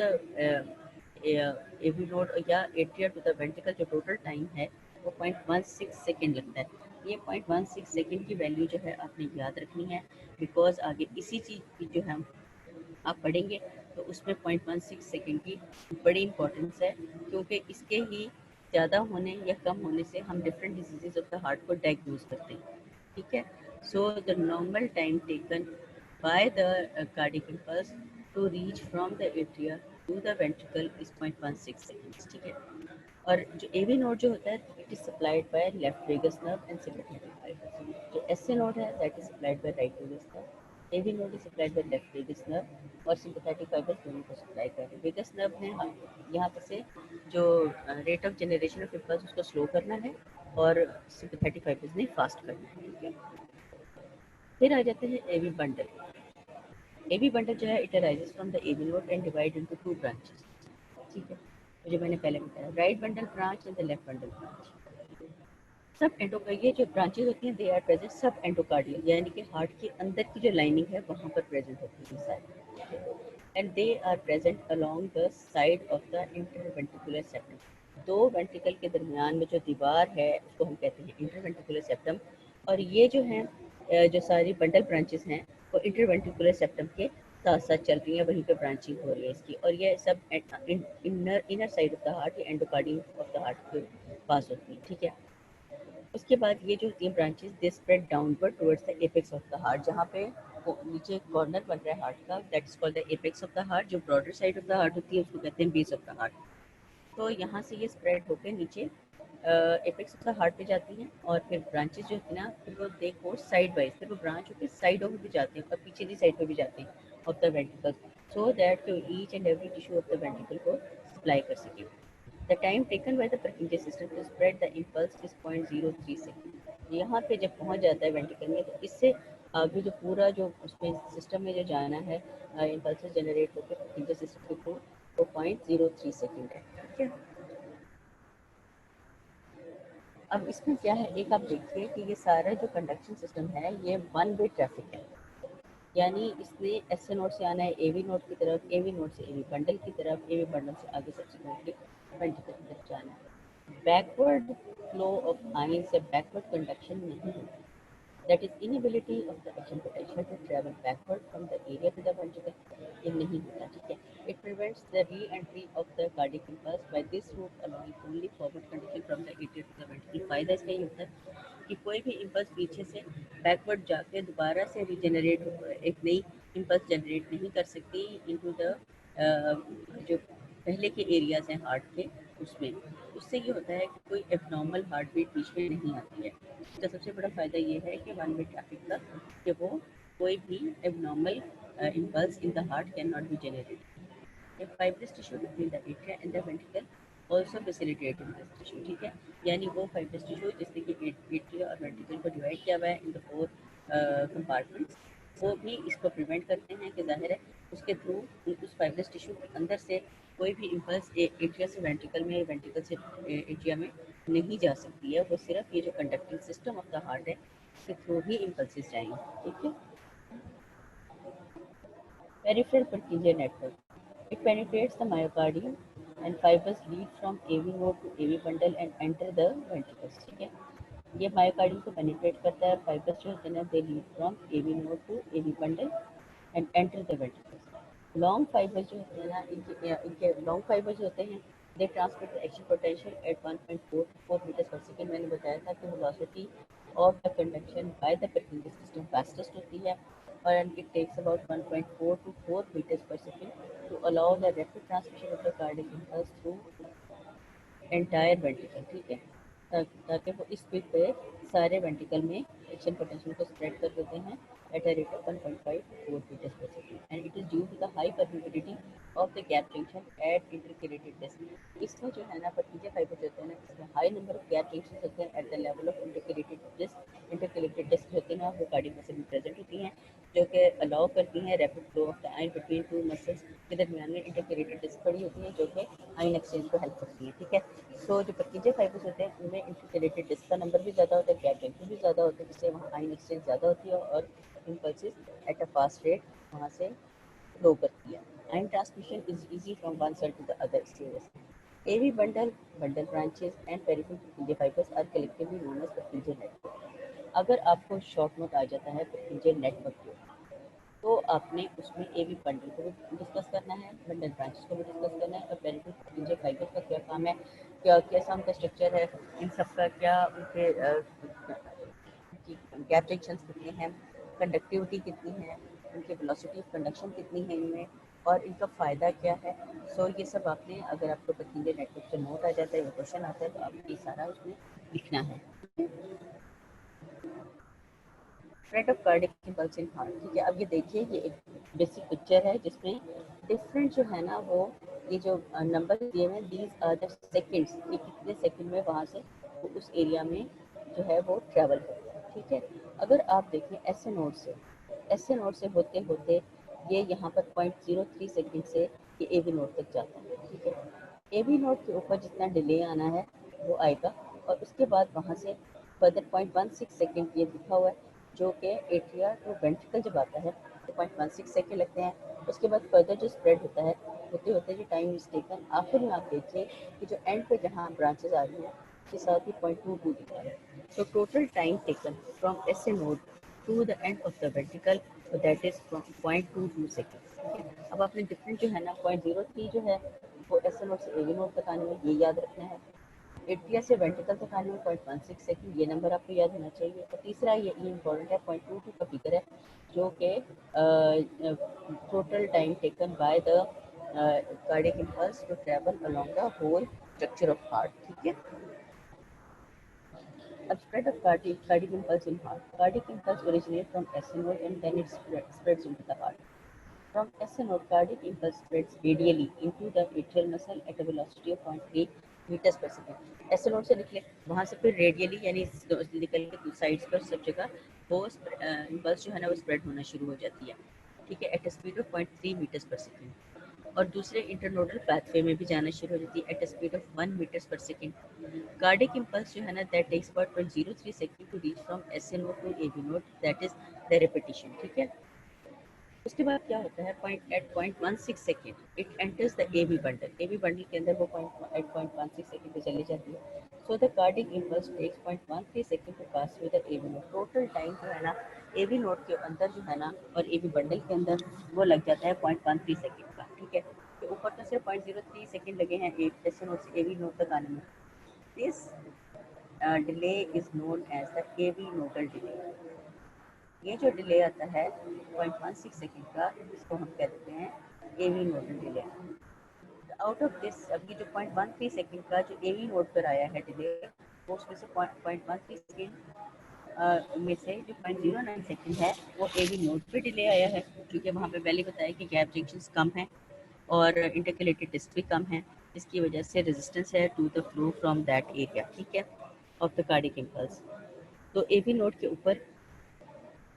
AV node या एट्रिया टू द वेंट्रिकल जो टोटल टाइम है वो 0.16 सेकेंड लगता है। ये 0.16 सेकेंड की वैल्यू जो है आपने याद रखनी है, बिकॉज आगे इसी चीज़ की जो है आप पढ़ेंगे तो उसमें 0.16 सेकेंड की बड़ी इंपॉर्टेंस है, क्योंकि इसके ही ज़्यादा होने या कम होने से हम different diseases of the heart को डायग्नोज करते हैं। ठीक है, so the normal time taken by the cardiac impulse to reach from the atria to the ventricle is 0.16 seconds. ठीक है, और जो एवी नोड जो होता है it is supplied by left vagus nerve and sympathetic fibres. जो SA node है that is supplied by right vagus nerve. AV node is supplied by left vagus nerve, और सिम्पैथेटिक फाइबर्स दोनों को supply कर रहे हैं। वेगस नर्व ने यहाँ पर से जो rate of generation of impulse उसको स्लो करना है, और सिम्पैथेटिक फाइबर्स ने फास्ट करना है। ठीक है, फिर आ जाते हैं एवी बंडल। एवी बंडल जो है it arises from the AV node and divide into 2 branches. ठीक है, तो जो मैंने पहले बताया right bundle branch and the left bundle branch. Sub endo ये जो ब्रांचेस होती हैं they are present subendocardial, यानी कि हार्ट के अंदर की जो लाइनिंग है वहाँ पर प्रेजेंट होती है सारी, and they are present along the side of the interventricular septum. दो वेंट्रिकल के दरमियान में जो दीवार है उसको हम कहते हैं इंटरवेंट्रिकुलर सेप्टम, और ये जो है जो सारी बंडल ब्रांचेस हैं वो इंटरवेंट्रिकुलर सेप्टम के साथ साथ चल रही है, वहीं पे ब्रांचिंग हो रही है इसकी, और ये सब inner side of the heart या एंडोकार्डियम ऑफ द हार्ट के पास होती है, ठीक है। उसके बाद ये जो तीन branches they spread downward towards the apex of the heart, जहाँ पे नीचे एक कॉर्नर बन रहा है हार्ट का, that is called the apex of the heart. जो broader side of the heart होती है उसको कहते हैं बेस ऑफ द हार्ट। तो यहाँ से ये स्प्रेड होकर नीचे एपेक्स ऑफ द हार्ट पे जाती हैं, और फिर ब्रांचेस जो होती है ना, फिर वो देखो साइड वाइज, फिर वो ब्रांच होकर साइडों में भी जाते हैं और पीछे की साइड पे भी जाते हैं of the ventricle, so that each and every tissue of the ventricle को सप्लाई कर सके। The time taken by the Purkinje system to spread the impulse is 0.03 second. यहाँ पे जब पहुँच जाता है वेंट्रिकल में, तो इससे आगे जो पूरा जो उसमें सिस्टम में जो जाना है इम्पल्स जनरेट होकर Purkinje सिस्टम के थ्रू, वो 0.03 सेकेंड है, ठीक है। अब इसमें क्या है, एक आप देखिए कि ये सारा जो कंडक्शन सिस्टम है ये वन वे ट्रैफिक है, यानी इसने एस ए नोड से आना है ए वी नोड की तरफ, ए वी नोड से ए वी बंडल की तरफ, ए वी बंडल से आगे सब्सिक्वेंटली वेंट्रिकल की तरफ जाना है। बैकवर्ड फ्लो ऑफ आयन से बैकवर्ड कंडक्शन नहीं होती, that is inability of the action potential to travel backward from the area to the ventricle, ये नहीं होता, ठीक है। It prevents the re-entry of the cardiac impulse by this route, allowing only forward conduction from the atrium to the ventricle। फायदा इसका ये होता है कि कोई भी इम्पल्स पीछे से बैकवर्ड जाके दोबारा से रीजनरेट, एक नई इम्पल्स जनरेट नहीं कर सकती इनटू द जो पहले के एरियाज हैं हार्ट के, उसमें उससे ये होता है कि कोई एबनॉर्मल हार्ट बीट बीच में नहीं आती है। इसका सबसे बड़ा फ़ायदा ये है कि वन वे ट्रैफिक का, कि वो कोई भी abnormal impulse in the heart can not be generated. A fibrous tissue between the atria and the ventricle also facilitate in this tissue, ठीक है। यानी वो फाइब्रस टिश्यू जिसने कि एट्रिया और वेंट्रिकल को डिवाइड किया हुआ है इन द फोर कंपार्टमेंट्स, वो भी इसको प्रिवेंट करते हैं कि जाहिर है उसके थ्रू उस फाइब्रस टिश्यू के अंदर से कोई भी इम्पल्स एट्रिया से वेंट्रिकल में, वेंट्रिकल से एट्रिया में नहीं जा सकती है। वो सिर्फ ये जो conducting system of the heart है इसके थ्रू ही इम्पल्सेस जाएंगे, ठीक है। Peripheral Purkinje network. It penetrates the myocardium and fibers lead from AV node to AV bundle and enter the ventricles, ठीक है। ये मायोकार्डियम को पेनिट्रेट करता है, फाइबर्स जो होते हैं they lead from AV node to AV bundle and enter the ventricles. Long fibres जो होते हैं ना, इनके लॉन्ग फाइबर्स होते हैं, they transmit the action potential at 1.4 metres per second. मैंने बताया था कि velocity of the conduction by the Purkinje system fastest होती है, and it takes about 1.4 to 4 meters per second to allow the rapid transmission of the cardiac impulse through entire ventricle, ठीक है। ताकि वो इस स्पीड पे सारे वेंट्रिकल में एक्शन पोटेंशियल को स्प्रेड कर देते हैं at a rate of 1.5 to 4 meters per second, and it is due to the high permeability of the gap junction at intercalated disc। इसमें जो है ना Purkinje फाइबर होते हैं ना, इसमें high number of gap junction होते हैं at the level of intercalated disc. Intercalated disc होती हैं ना, वो कार्डियक मसल में प्रेजेंट होती हैं, जो कि अलाउ करती हैं rapid flow of the ion between two muscles के दरमियान में इंटरकलेटेड डिस्क पड़ी होती हैं, जो कि आयन एक्सचेंज को हेल्प करती हैं, ठीक है। तो जो Purkinje फाइबर्स होते हैं उनमें इंटरकलेटेड डिस्क का नंबर भी ज़्यादा होता है, गैप जंक्शन भी ज़्यादा होते हैं, जिससे वहाँ आयन एक्सचेंज ज़्यादा होती है और impulses at a fast rate वहाँ से flow करती है। Ion transmission is easy from one cell to the other stages। AV bundle, bundle branches and peripheral Purkinje fibers are collectively known as Purkinje network। अगर आपको short note आ जाता है Purkinje network के, तो आपने उसमें AV बंडल को भी डिस्कस करना है, बंडल ब्रांचेस को भी डिस्कस करना है, और पेरिफेरल Purkinje फाइबर का क्या काम है, क्या कैसा उनका स्ट्रक्चर है, इन सब का क्या उनके गैप जंक्शंस कितने हैं, कंडक्टिविटी कितनी है, उनकी वेलोसिटी ऑफ कंडक्शन कितनी है इनमें, और इनका फ़ायदा क्या है। सो ये सब आपने, अगर आपको Purkinje नेटवर्क से नोट आ जाता है या क्वेश्चन आता है, तो आपको ये सारा उसमें लिखना है। Freight of cardiac impulse in heart, ठीक है। अब ये देखिए, ये एक बेसिक पिक्चर है जिसमें डिफरेंट जो है ना, वो ये जो नंबर दिए हुए हैं, दीज आर द सेकेंड्स, कि कितने सेकेंड में वहाँ से वो उस एरिया में जो है वो ट्रैवल करता है, ठीक है। अगर आप देखें एस ए नोड से, एस ए नोड से होते होते ये यहाँ पर 0.03 सेकेंड से ये ए बी नोड तक जाता है, ठीक है। ए बी नोड के ऊपर जितना डिले आना है वो आएगा, और उसके बाद वहाँ से फर्दर 0.16 सेकेंड ये लिखा हुआ है, जो कि एट्रिया टू वेंट्रिकल जब आता है तो 0.16 सेकेंड लगते हैं। उसके बाद फर्दर जो स्प्रेड होता है होते होते जो टाइम इज टेकन, आखिर में आप देखिए कि जो एंड पे जहाँ ब्रांचेस आ रही हैं उसके साथ ही 0.22 दिखा है। So total time taken from SA node to the end of the ventricle, so that is from 0.22 seconds। ठीक है। अब आपने डिफरेंट जो है ना 0.03 जो है वो एस नोट से एवी नोट तक आने में, ये याद रखना है। एट्रिया से वेंट्रिकल तक आने में 0.16 सेकंड, ये नंबर आपको याद होना चाहिए। और तीसरा ये इम्पोर्टेंट है 0.22 का फिगर है, जो कि total time taken by the cardiac impulse to travel along the whole structure of heart. ठीक है। अब spread of cardiac impulse in heart. Cardiac impulse originates from SN node and then it spreads into the heart. From SN node, cardiac impulse spreads radially into the atrial muscle at a velocity of 0.3 meters per second. SN node से निकले, वहाँ से फिर radially यानी निकल के sides पर सब जगह वो इम्पल्स जो है ना वो स्प्रेड होना शुरू हो जाती है। ठीक है, at a speed of 0.3 metres per second. और दूसरे इंटरनोडल पाथवे में भी जाना शुरू हो जाती है at a speed of 1 metres per second. Cardiac impulse जो है ना that takes about 0.03 second to reach from SNO to AB node, that is the repetition. ठीक है। उसके बाद क्या होता है, point at 0.16 second it enters the AB bundle. AB bundle के अंदर वो पॉइंट एट 0.16 सेकंड पे चली जाती है। So the cardiac impulse takes 0.13 second to pass through the AB node. Total time जो है ना एबी नोड के अंदर जो है ना और एबी बंडल के अंदर वो लग जाता है 0.13 सेकंड का। ठीक है, तो ऊपर तो सिर्फ 0.03 सेकंड लगे हैं एक एस नोड से एबी नोड तक आने में। This delay is known as the AB nodal delay. ये जो डिले आता है 0.16 सेकंड का, इसको हम कह देते हैं AV nodal delay. Out of this, अब ये जो 0.13 सेकंड का जो एवी नोड पर आया है डिले, वो उसमें से 0.13 सेकंड में से जो 0.09 सेकंड है वो एवी नोड पे डिले आया है, क्योंकि वहाँ पे पहले बताया कि गैप जंक्शंस कम हैं और इंटरकलेटेड डिस्क भी कम है, जिसकी वजह से रेजिस्टेंस है to the flow from that area. ठीक है, ऑफ द कार्डिक इम्पल्स। तो एवी नोड के ऊपर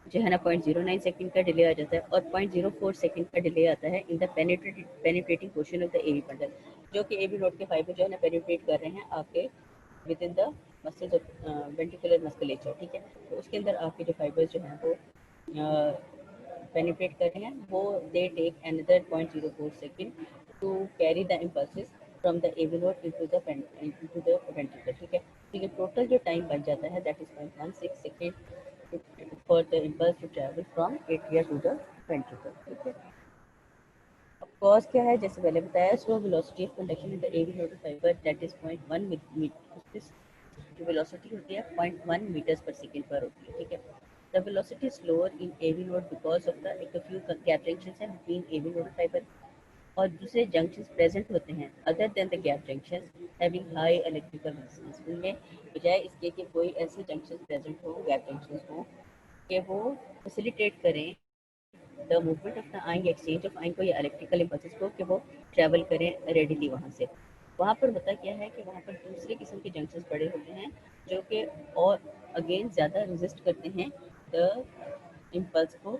जो है ना 0.09 सेकंड का डिले आ जाता है और 0.04 सेकंड का डिले आता है in the penetrating portion of the AV bundle, जो कि एवी नोड के फाइबर जो है ना पेनिट्रेट कर रहे हैं आपके with in the muscles of ventricular musculature. ठीक है, तो उसके अंदर आपके जो फाइबर्स जो हैं वो पेनिट्रेट कर रहे हैं, वो they take another 0.04 second to carry the impulses from the AV node into the ventricle. ठीक है, तो ये टोटल जो टाइम बन जाता है that is 0.16 second for the impulse to travel from atria to the ventricle। ठीक है, अब कॉज क्या है, जैसे पहले बताया, slow velocity of conduction in the AV nodal fibre that is 0.1 metre. जो वेलोसिटी होती है 0.1 मीटर्स पर सेकंड पर होती है। ठीक है, the velocity is slower in AV node because of the एक फ्यू गैप जंक्शंस हैं बिटवीन एवी नोडल फाइबर और दूसरे जंक्शंस प्रेजेंट होते हैं other than the gap junctions having high electrical resistance. उनमें बजाय इसके कि कोई ऐसे जंक्शंस प्रेजेंट हो, गैप जंक्शंस हो कि वो फैसिलिटेट करें the movement of the ion, exchange of ion को या इलेक्ट्रिकल इम्पल्सेस को, कि वो ट्रैवल करें रेडिली वहाँ से। वहाँ पर होता क्या है कि वहाँ पर दूसरे किस्म के जंक्शंस पड़े होते हैं जो कि और अगेन ज़्यादा रेजिस्ट करते हैं द इम्पल्स को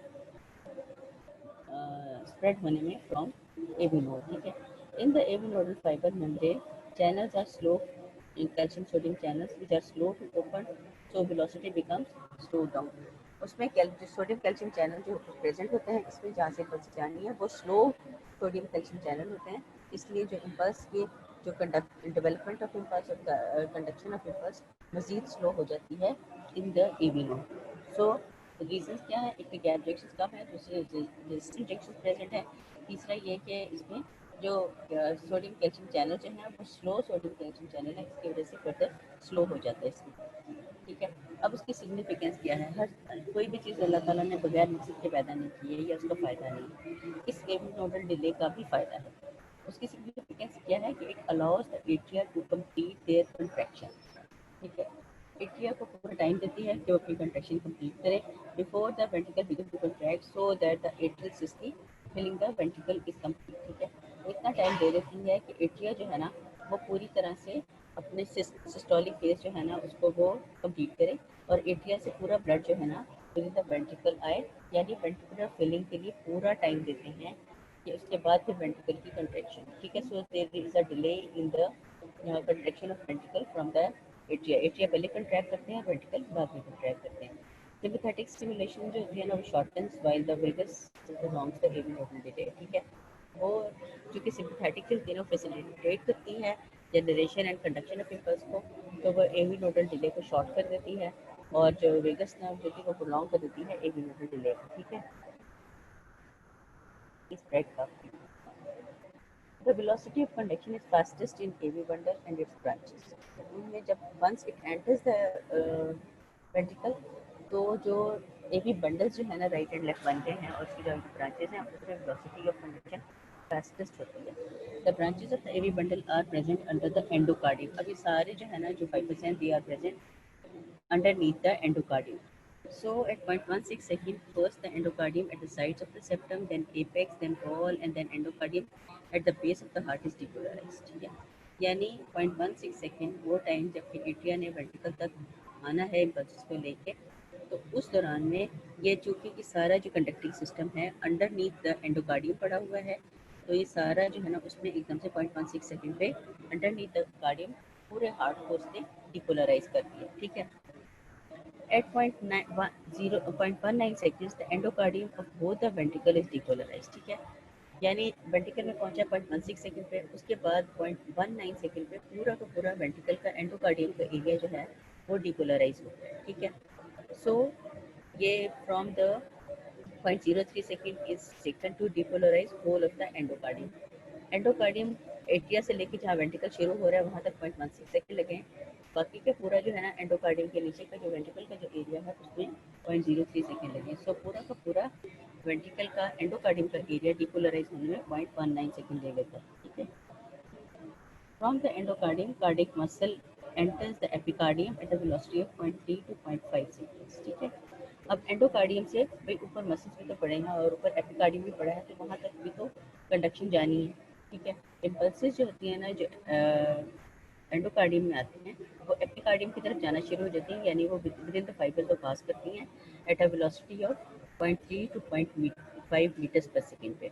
स्प्रेड होने में फ्रॉम एवी नोड। ठीक है, in the AV nodal fibre membrane channels are slow in calcium sodium channels which are slow to open, so velocity becomes slow down। उसमें sodium calcium channel जो present होते हैं इसमें जहाँ से इम्पल्स जानी है वो स्लो सोडियम कैल्शियम चैनल होते हैं, इसलिए जो इम्पल्स की जो डेवलपमेंट ऑफ इम्पल्स और कंडक्शन ऑफ इम्पल्स मजीद स्लो हो जाती है in the AV node. So reason क्या है, एक तो गैप जंक्शन कम है, दूसरे रेजिस्टेंट जंक्शन प्रेजेंट है, तीसरा ये कि इसमें जो सोडियम कैल्शियम चैनल जो है वो स्लो सोडियम कैल्शियम चैनल है, इसकी वजह से फर्दर स्लो हो जाता है इसमें। ठीक है, अब उसकी सिग्निफिकेंस क्या है, हर कोई भी चीज़ अल्लाह ताला ने बगैर मकसद के पैदा नहीं की है या उसका फ़ायदा नहीं है, इस एवी नोडल डिले का भी फ़ायदा है। उसकी सिग्निफिकेंस क्या है कि it allows the atria to complete their contraction. ठीक है, एट्रिया को पूरा टाइम देती है कि वो अपनी कंट्रैक्शन कंप्लीट करे before the ventricle begin to contract, so that the atrial system filling the ventricle is complete. ठीक है, इतना टाइम दे देती है कि एट्रिया जो है ना वो पूरी तरह से अपने सिस्टोलिक फेज जो है ना उसको वो कंप्लीट करे और एट्रिया से पूरा ब्लड जो है ना विद द वेंट्रिकल आए, यानी वेंट्रिकुलर फिलिंग के लिए पूरा टाइम देते हैं कि उसके बाद फिर वेंट्रिकल की कंट्रैक्शन। ठीक है, so there is a delay in the contraction of ventricle from the atria. Atria पहले कंट्रैक्ट करते हैं, वेंट्रिकल बाद में कंट्रैक्ट करते हैं। सिम्पैथेटिक स्टिमुलेशन जो होती है ना वो shortens while the vagus prolongs the AV nodal delay. ठीक है, वो जो कि सिम्पैथेटिक जो होती है ना फैसिलिटेट करती है generation and conduction of impulse को, तो वो एवी नोडल डिले को शॉर्ट कर देती है और जो वेगस नर्व जो कि वो प्रोलॉन्ग कर देती है एवी नोडल डिले को। ठीक है, spread काफी. The velocity of conduction is fastest in AV bundle and its branches. उनमें जब once it enters the ventricle, तो जो AV bundles जो है ना राइट एंड लेफ्ट बनते हैं और उसकी जो ब्रांचेस हैं उसमें velocity of conduction fastest होती है. The branches of the AV bundle are present under the endocardium. अभी सारे जो है ना जो 5% they are present underneath the endocardium. So at 0.16 second, first the endocardium at the sides of the septum, then apex, then wall, and then endocardium at the base of the heart is depolarized. ठीक है, यानी 0.16 second वो time जब atria ने vertical तक आना है impulse को लेके, तो उस दौरान में ये चूँकि कि सारा जो कंडक्टिंग सिस्टम है अंडरनीथ द एंडोकार्डियम पड़ा हुआ है, तो ये सारा जो है ना उसमें एकदम से 0.16 सेकेंड पे अंडरनीथ द कार्डियम पूरे हार्ट को उसने डिपोलराइज कर दिया. ठीक है. At 0.19 seconds, the endocardium of both the ventricle is depolarized. ठीक है, यानी वेंट्रिकल में पहुंचा 0.16 सेकंड पे, उसके बाद 0.19 सेकंड पे पूरा का पूरा वेंट्रिकल का एंडोकार्डियम का एरिया जो है वो डिपोलराइज हो गया. ठीक है. सो ये from the 0.03 second is taken to depolarise whole of the endocardium. Endocardium atria से लेके जहाँ वेंट्रिकल शुरू हो रहा है वहाँ तक 0.16 सेकंड लगे. बाकी का पूरा जो है ना एंडोकार्डियम के नीचे का जो वेंट्रिकल का जो एरिया है उसमें 0.03 सेकंड लगे. सो पूरा का पूरा वेंट्रिकल का एंडोकार्डियम का एरिया डिपोलराइज होने में 0.19 सेकंड ले लेता है. ठीक है. From the endocardium cardiac muscle enters the epicardium at the velocity of 0.3 to 0.5 seconds. ठीक है. अब एंडोकार्डियम से भाई ऊपर मसल्स भी तो पड़े हैं और ऊपर एपिकार्डियम भी पड़ा है, तो वहाँ तक भी तो कंडक्शन जानी है. ठीक है. इम्पल्सेस जो होती है ना जो एंडोकार्डियम में आते हैं वो एपिकार्डियम की तरफ जाना शुरू हो जाती हैं, यानी वो विद इन द फाइबर को पास करती हैं at a velocity of 0.3 to 0.5 meters per second पे.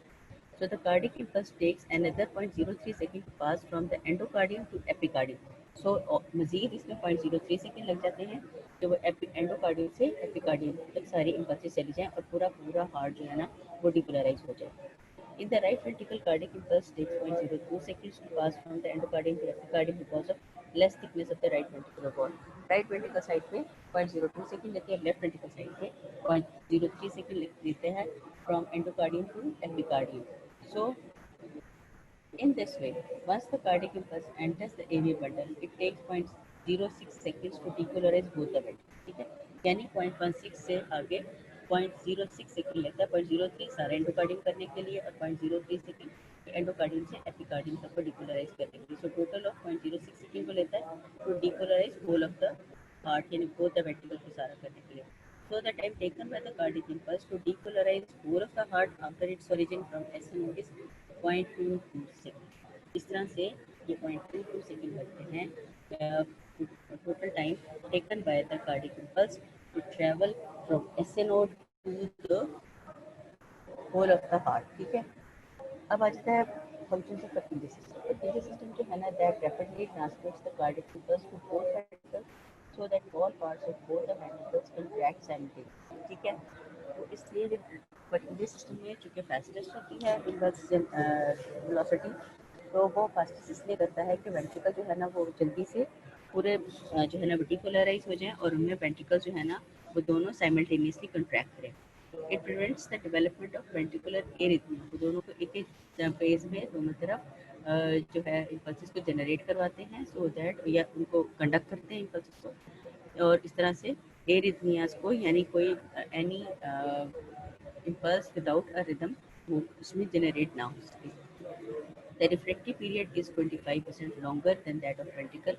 So the cardiac impulse takes another 0.03 second to pass from the endocardium to epicardium. So मजीद इसमें 0.03 सेकेंड लग जाते हैं कि वो एंडोकार्डियम से एपिकार्डियम तक सारी इम्पल्सेस चली जाएं और पूरा पूरा हार्ट जो है ना वो डिपोलराइज हो जाए. In the right ventricle, cardiac impulse takes 0.02 seconds to pass from the endocardium to epicardium because of less thickness of the right ventricular wall. Right ventricle side पे 0.02 सेकंड लेते हैं, लेफ्ट वेंट्रिकल साइड पे 0.03 second लेते हैं from endocardium to epicardium. So in this way, once the cardiac impulse enters the AV bundle, it takes 0.06 seconds to depolarize both the ventricles. ठीक है, यानी 0.16 से आगे 0.06 सेकंड लगता है 0.03 सारा एंडोकार्डियम करने के लिए और 0.03 सेकंड एंडोकार्डियम से एपिकार्डियम तक को डिपोलराइज करने के लिए. सो टोटल ऑफ 0.06 सेकंड को लेता है to depolarise whole of the heart, यानी बोथ द वेंट्रिकल को सारा करने के लिए. So the time taken by the cardiac impulse to depolarize whole of the heart after its origin from SN is 0.22 second. इस तरह से ये 0.22 सेकंड लगते हैं total time taken by the cardiac impulse to travel from SN node to the whole of the heart. ठीक है. अब आ जाता है function of Purkinje system. Purkinje system जो है ना that rapidly transmits the cardiac impulse to both ventricles so that all parts of both the ventricles contract simultaneously. ठीक है. तो इसलिए जो पर्किंजी सिस्टम में चूँकि फास्टेस्ट होती है इम्पल्स वेलोसिटी, तो वो फास्टेस्ट इसलिए करता है कि वेंट्रिकल जो है ना वो जल्दी से पूरे जो है ना डिपोलराइज हो जाए और उनमें वेंट्रिकल जो है ना वो दोनों साइमल्टेनियसली कंट्रैक्ट करें. It prevents the development of ventricular arrhythmia. वो दोनों को एक एक फेज में दोनों तरफ जो है इम्पल्सेस को जनरेट करवाते हैं सो दैट या उनको कंडक्ट करते हैं इम्पल्सेस को, और इस तरह से एरिथमियाज को यानी कोई any impulse without a rhythm वो उसमें जनरेट ना हो सके. The refractive period is 25% longer than that of ventricle.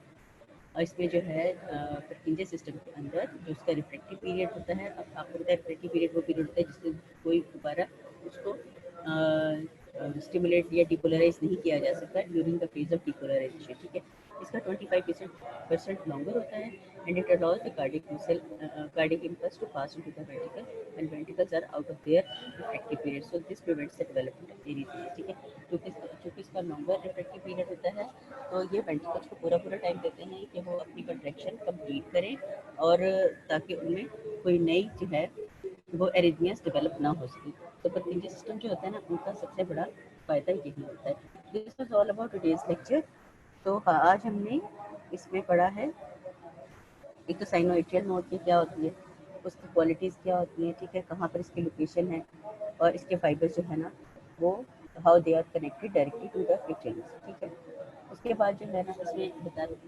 और इसमें जो है पर्किंजी सिस्टम के अंदर जो उसका रिफ्रैक्टिव पीरियड होता है, अब आपको पता है रिफ्रैक्टिव पीरियड वो पीरियड होता है जिसमें कोई दोबारा उसको स्टिमुलेट या डिपोलराइज नहीं किया जा सकता during the phase of depolarisation. ठीक है. इसका 25% लॉन्गर होता है and it allows the cardiac impulse to pass into the ventricle and ventricles are out of their refractory period. So this prevents the development of arrhythmia. ठीक है. क्योंकि इसका longer refractive period होता है तो ये वेंट्रिकल्स को पूरा टाइम देते हैं कि वो अपनी कंट्रैक्शन कंप्लीट करें और ताकि उनमें कोई नई जो है वो एरिथमियास डेवलप ना हो सके. तो पर्किंजी सिस्टम जो होता है ना उनका सबसे बड़ा फ़ायदा यही होता है. This was all about today's lecture. तो हाँ, आज हमने इसमें पढ़ा है एक तो साइनोएट्रियल नोड की क्या होती है, उसकी क्वालिटीज़ क्या होती हैं. ठीक है. कहाँ पर इसकी लोकेशन है और इसके फाइबर्स जो है ना वो how they are connected directly to the free channels, ठीक है। उसके बाद जो है ना इसमें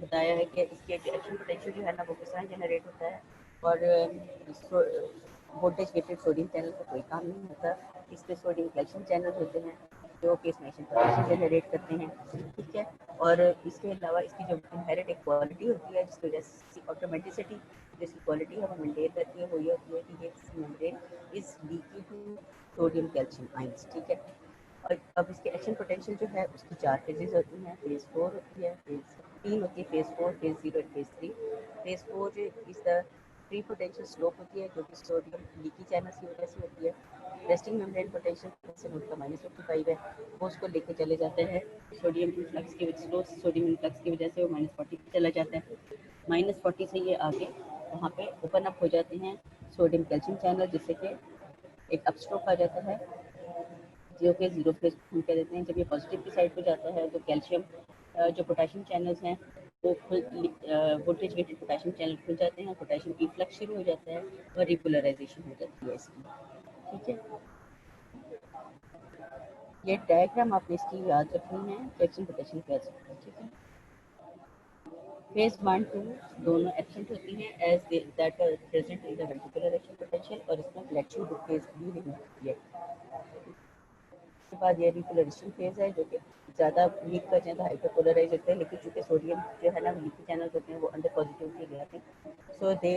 बताया है कि इसके एक्शन पोटेंशियल जो है ना वो किस तरह जनरेट होता है, और वोल्टेज गेटेड सोडियम चैनल का कोई काम नहीं होता। इस पे सोडियम कैल्शियम चैनल होते हैं जो कि इसमें एक्शन पोटेंशियल जनरेट करते हैं, ठीक है। और इसके अलावा इसकी जो इनहेरेंट एक क्वालिटी होती है जिसकी वजह से ऑटोमेटिसिटी जिसकी क्वालिटी है वो मेंटेन करती है, वो ये होती है कि ये membrane is leaky to sodium calcium ions, ठीक है। और अब इसके एक्शन पोटेंशियल जो है उसकी 4 फेजेस होती हैं, फेज़ 4 होती है, फेज़ 3 होती है, phase 4, phase 0 and phase 3। Phase 4 is the free potential slope होती है जो कि सोडियम लीकी चैनल्स की वजह से होती है। रेस्टिंग मेम्ब्रेन पोटेंशियल जैसे उनका -55 है, वो उसको लेके चले जाते हैं सोडियम इन्फ्लक्स की वजह स्लो सोडियम इन्फ्लक्स की वजह से वो -40 पे चला जाता है। -40 से ये आगे वहाँ पे ओपन अप हो जाते हैं सोडियम कैल्शियम चैनल, जिससे कि एक अपस्ट्रोक आ जाता है जो कि जीरो फेज हम कह देते हैं। जब ये पॉजिटिव की साइड पे जाता है तो कैल्शियम जो पोटेशियम चैनल्स हैं वो वोल्टेज गेटेड पोटेशियम चैनल खुल जाते हैं, पोटेशियम इफ्लक्स शुरू हो जाता है और रिपोलराइजेशन हो जाती है इसकी, ठीक है। ये डायग्राम आपने इसकी याद रखनी है, एक्शन पोटेशियम कह सकते हैं, ठीक है। फेज 1 2 दोनों एब्सेंट होती हैं as that present in the ventricular action potential, और इसमें फ्लैक्चुअल फेज भी नहीं होती है। उसके बाद ये रिपोलराइजेशन फेज है जो कि ज़्यादा वीक कर जाए तो हाइपरपोलराइज होते हैं, लेकिन चूंकि सोडियम जो है ना लीकी चैनल्स होते हैं वो अंडर पॉजिटिविटी ले आते हैं, so they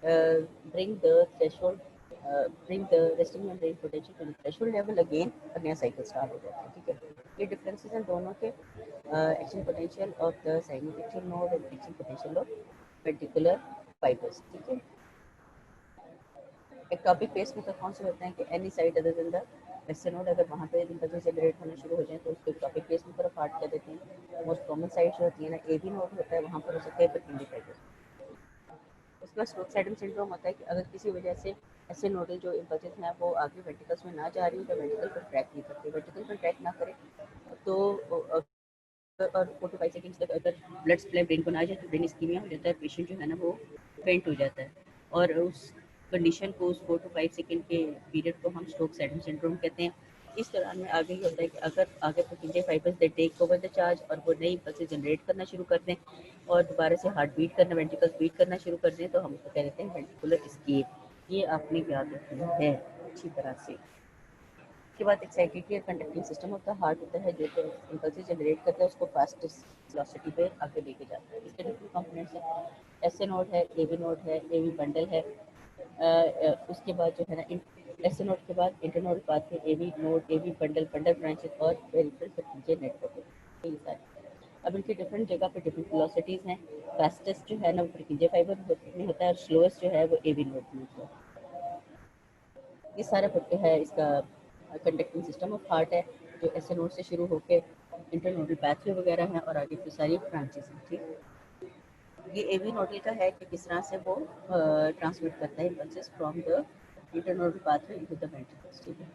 bring the threshold bring the resting membrane potential to the threshold level again, और नया साइकिल स्टार्ट हो जाता है, ठीक है। ये डिफरेंसेस हैं दोनों के, action potential of the sinoatrial node and action potential of ventricular fibres, ठीक है। एक टॉपिक पेस में तो कौन से होते हैं कि any side other than the S node, अगर वहाँ पे इम्पल्सेस जनरेट होना शुरू हो जाए तो उसको टॉपिक पेस में तरफ पार्ट कर देते हैं। मोस्ट कॉमन साइड जो होती है ना ए बी नोड होता है, वहाँ पर हो सकता है परपेंडिकुलर फाइबर्स। उसके बाद स्ट्रोक साइडम सिंड्रोम होता है कि अगर किसी वजह से ऐसे नोडल जो इम्पल्सेस हैं वो आगे वेंट्रिकल्स में ना जा रही तो वेंट्रिकल कंट्रैक्ट नहीं करते, वेंट्रिकल कंट्रैक्ट ना करे तो और 4 to 5 सेकेंड्स तक अगर ब्लड सप्लाई ब्रेन को ना जाए तो ब्रेन इस्कीमिया हो जाता है, पेशेंट जो है ना वो फेंट हो जाता है, और उस कंडीशन को उस 4 to 5 सेकेंड के पीरियड को हम स्ट्रोक साइडम सिंड्रोम कहते हैं। इस दौरान में आगे ये होता है कि अगर आगे protein fibres they take over the charge और वो नई इम्पल्सेस जनरेट करना शुरू कर दें और दोबारा से हार्ट बीट करना वेंट्रिकल्स बीट करना शुरू कर दें तो हम उसको कह देते हैं वेंट्रिकुलर एस्केप। ये आपने याद रखना है अच्छी तरह से। उसके बाद एक्साइटेटरी और कंडक्टिंग सिस्टम होता है, हार्ट होता है जो कि इम्पल्सेस जनरेट करता है उसको फास्टेस्ट वेलोसिटी पे आगे लेके जाता है। इसके डिफरेंट कंपोनेंट्स हैं, एस नोड है, ए बी नोड है, ए बी बंडल है। उसके बाद जो है ना एस नोड के बाद internode pathway, A B node, A B bundle, bundle branches और पेरिफेरल फ्रिंजियल नेटवर्क, ये सारे। अब इनकी डिफरेंट जगह पे डिफरेंट वेलोसिटीज़ हैं। फास्टेस्ट जो है ना वो फ्रिंजियल फाइबर में होता है और स्लोएस्ट जो है वो ए बी नोड में होता है। ये सारा जो है इसका कंडक्टिंग सिस्टम ऑफ हार्ट है जो एस नोड से शुरू होकर इंटरनोडल पाथवे वगैरह हैं और आगे फिर सारी ब्रांचेस हैं, ठीक। ये ए बी नोडल का है कि किस तरह से वो ट्रांसमिट करता है impulses from the internodal pathway into the ventricles, ठीक है।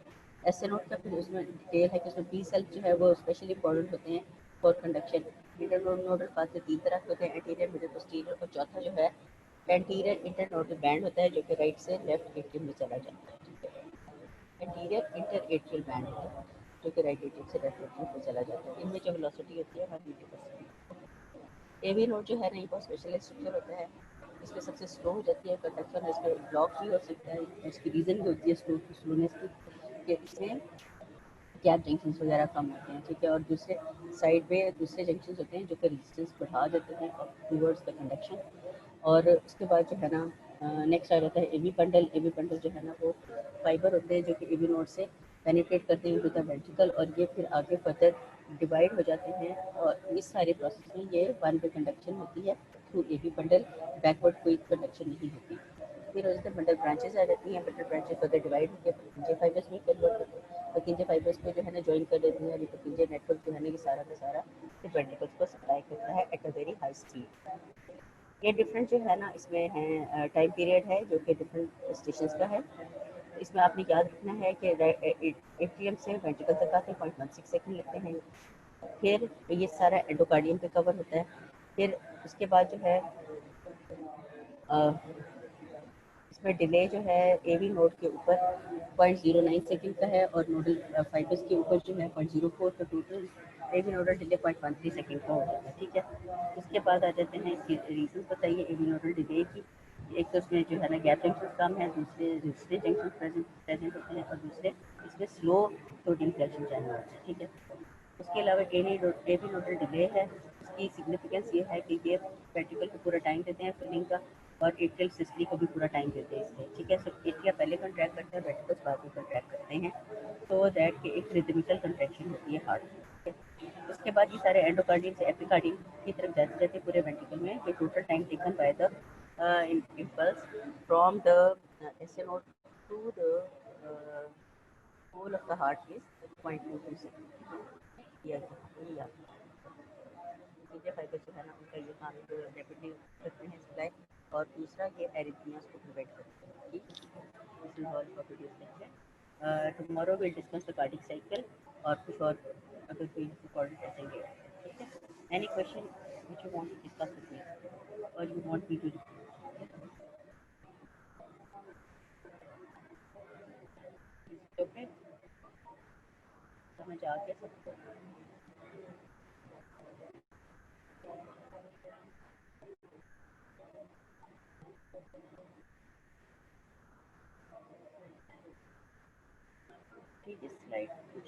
एस नोड का फिर उसमें डिटेल है कि उसमें बी सेल जो है वो स्पेशली इंपॉर्टेंट होते हैं फॉर कंडक्शन। इंटरनोडल पाथवे 3 तरह के होते हैं, एंटीरियर, मिडिल, पोस्टीरियर, और चौथा जो है एंटीरियर इंटरनोडल बैंड होता है जो कि राइट से लेफ्ट एट्रियम में चला जाता है, ठीक है। एंटीरियर इंटर एट्रियल बैंड होता है जो कि राइट एट्रियम से लेफ्ट एट्रियम में चला जाता है। इनमें जो वेलोसिटी होती है 180%। ए बी नोड जो है ना ये बहुत स्पेशल स्ट्रक्चर होता है, इसमें सबसे स्लो हो जाती है कंडक्शन, इसमें ब्लॉक भी हो सकता है। उसकी रीज़न भी होती है स्लोनेस की कि इसमें गैप जंक्शन वगैरह कम होते हैं, ठीक है। और दूसरे साइड पे दूसरे जंक्शन होते हैं जो कि रेजिस्टेंस बढ़ा देते हैं टूवर्ड्स द कंडक्शन। और उसके बाद जो है ना नेक्स्ट आ जाता है A B bundle. A B bundle जो है ना वो फाइबर होते हैं जो कि ए बी नोड से पेनिट्रेट करते हैं इनटू द वेंट्रिकल, और ये फिर आगे फर्दर डिवाइड हो जाते हैं, और इस सारे प्रोसेस में ये वन वे कंडक्शन होती है through A B bundle, backward कोई कंडक्शन नहीं होती। फिर हो जाता है बंडल ब्रांचेस आ जाती हैं, बंडल ब्रांचेस फर्दर डिवाइड होकर पकिंजे फाइबर्स में कन्वर्ट होते हैं, पकिंजे फाइबर्स को जो है ना ज्वाइन कर देती हैं, पकिंजे नेटवर्क जो है ना ये सारा का सारा फिर वेंट्रिकल्स को सप्लाई करता है at a very high speed. ये डिफरेंट जो है ना इसमें है टाइम पीरियड है जो कि डिफरेंट स्टेशंस का है। इसमें आपने याद रखना है कि एट्रियम से वेंट्रिकल तक आते 0.16 सेकंड लगते हैं। फिर ये सारा एंडोकार्डियम पे कवर होता है। फिर उसके बाद जो है इसमें डिले जो है एवी नोड के ऊपर 0.09 सेकंड का है और नोडल फाइबर्स के ऊपर जो है 0.04, तो total AV nodal delay 0.13 second का हो जाता है। ठीक है, उसके बाद आ जाते हैं इसके रीजन बताइए एवी नोडल डिले की। एक तो उसमें जो है ना गैप जंक्शन कम है, दूसरे जंक्शन प्रेजेंट होते हैं, और दूसरे इसमें स्लो प्रोटीन फ्लैक्शन चैनल होते हैं। ठीक है, उसके अलावा एवी नोडल डिले है, उसकी सिग्निफिकेंस ये है कि ये वेंट्रिकल को पूरा टाइम देते हैं फिलिंग का, और एट्रियल सिस्टली को भी पूरा टाइम देते हैं इसलिए। ठीक है, सब एट्रिया पहले कंट्रैक्ट करते हैं, वेंट्रिकल्स बाद में कंट्रैक्ट करते हैं, तो दैट कि एक रिदमिकल कंट्रैक्शन होती है हार्ट। उसके बाद ये सारे एंडोकार्डियम से एपिकार्डियम की तरफ जाते जाते पूरे वेंट्रिकल में ये total time taken by the impulse from the SA node to the whole of the heart is 0.22 seconds। यही सीधे फाइबर जो है ना उनका ये काम जो रैपिडली करते हैं सप्लाई, और दूसरा ये एरिथमियास को प्रिवेंट करते हैं। ठीक, this is all for today's lecture. Tomorrow will discuss the cardiac cycle और कुछ और अगर कोई इम्पोर्टेंट ऐसे। ठीक है, any question which you want to discuss with me or you want me to okay, समझ आ गया सबको? ठीक है, स्लाइड कुछ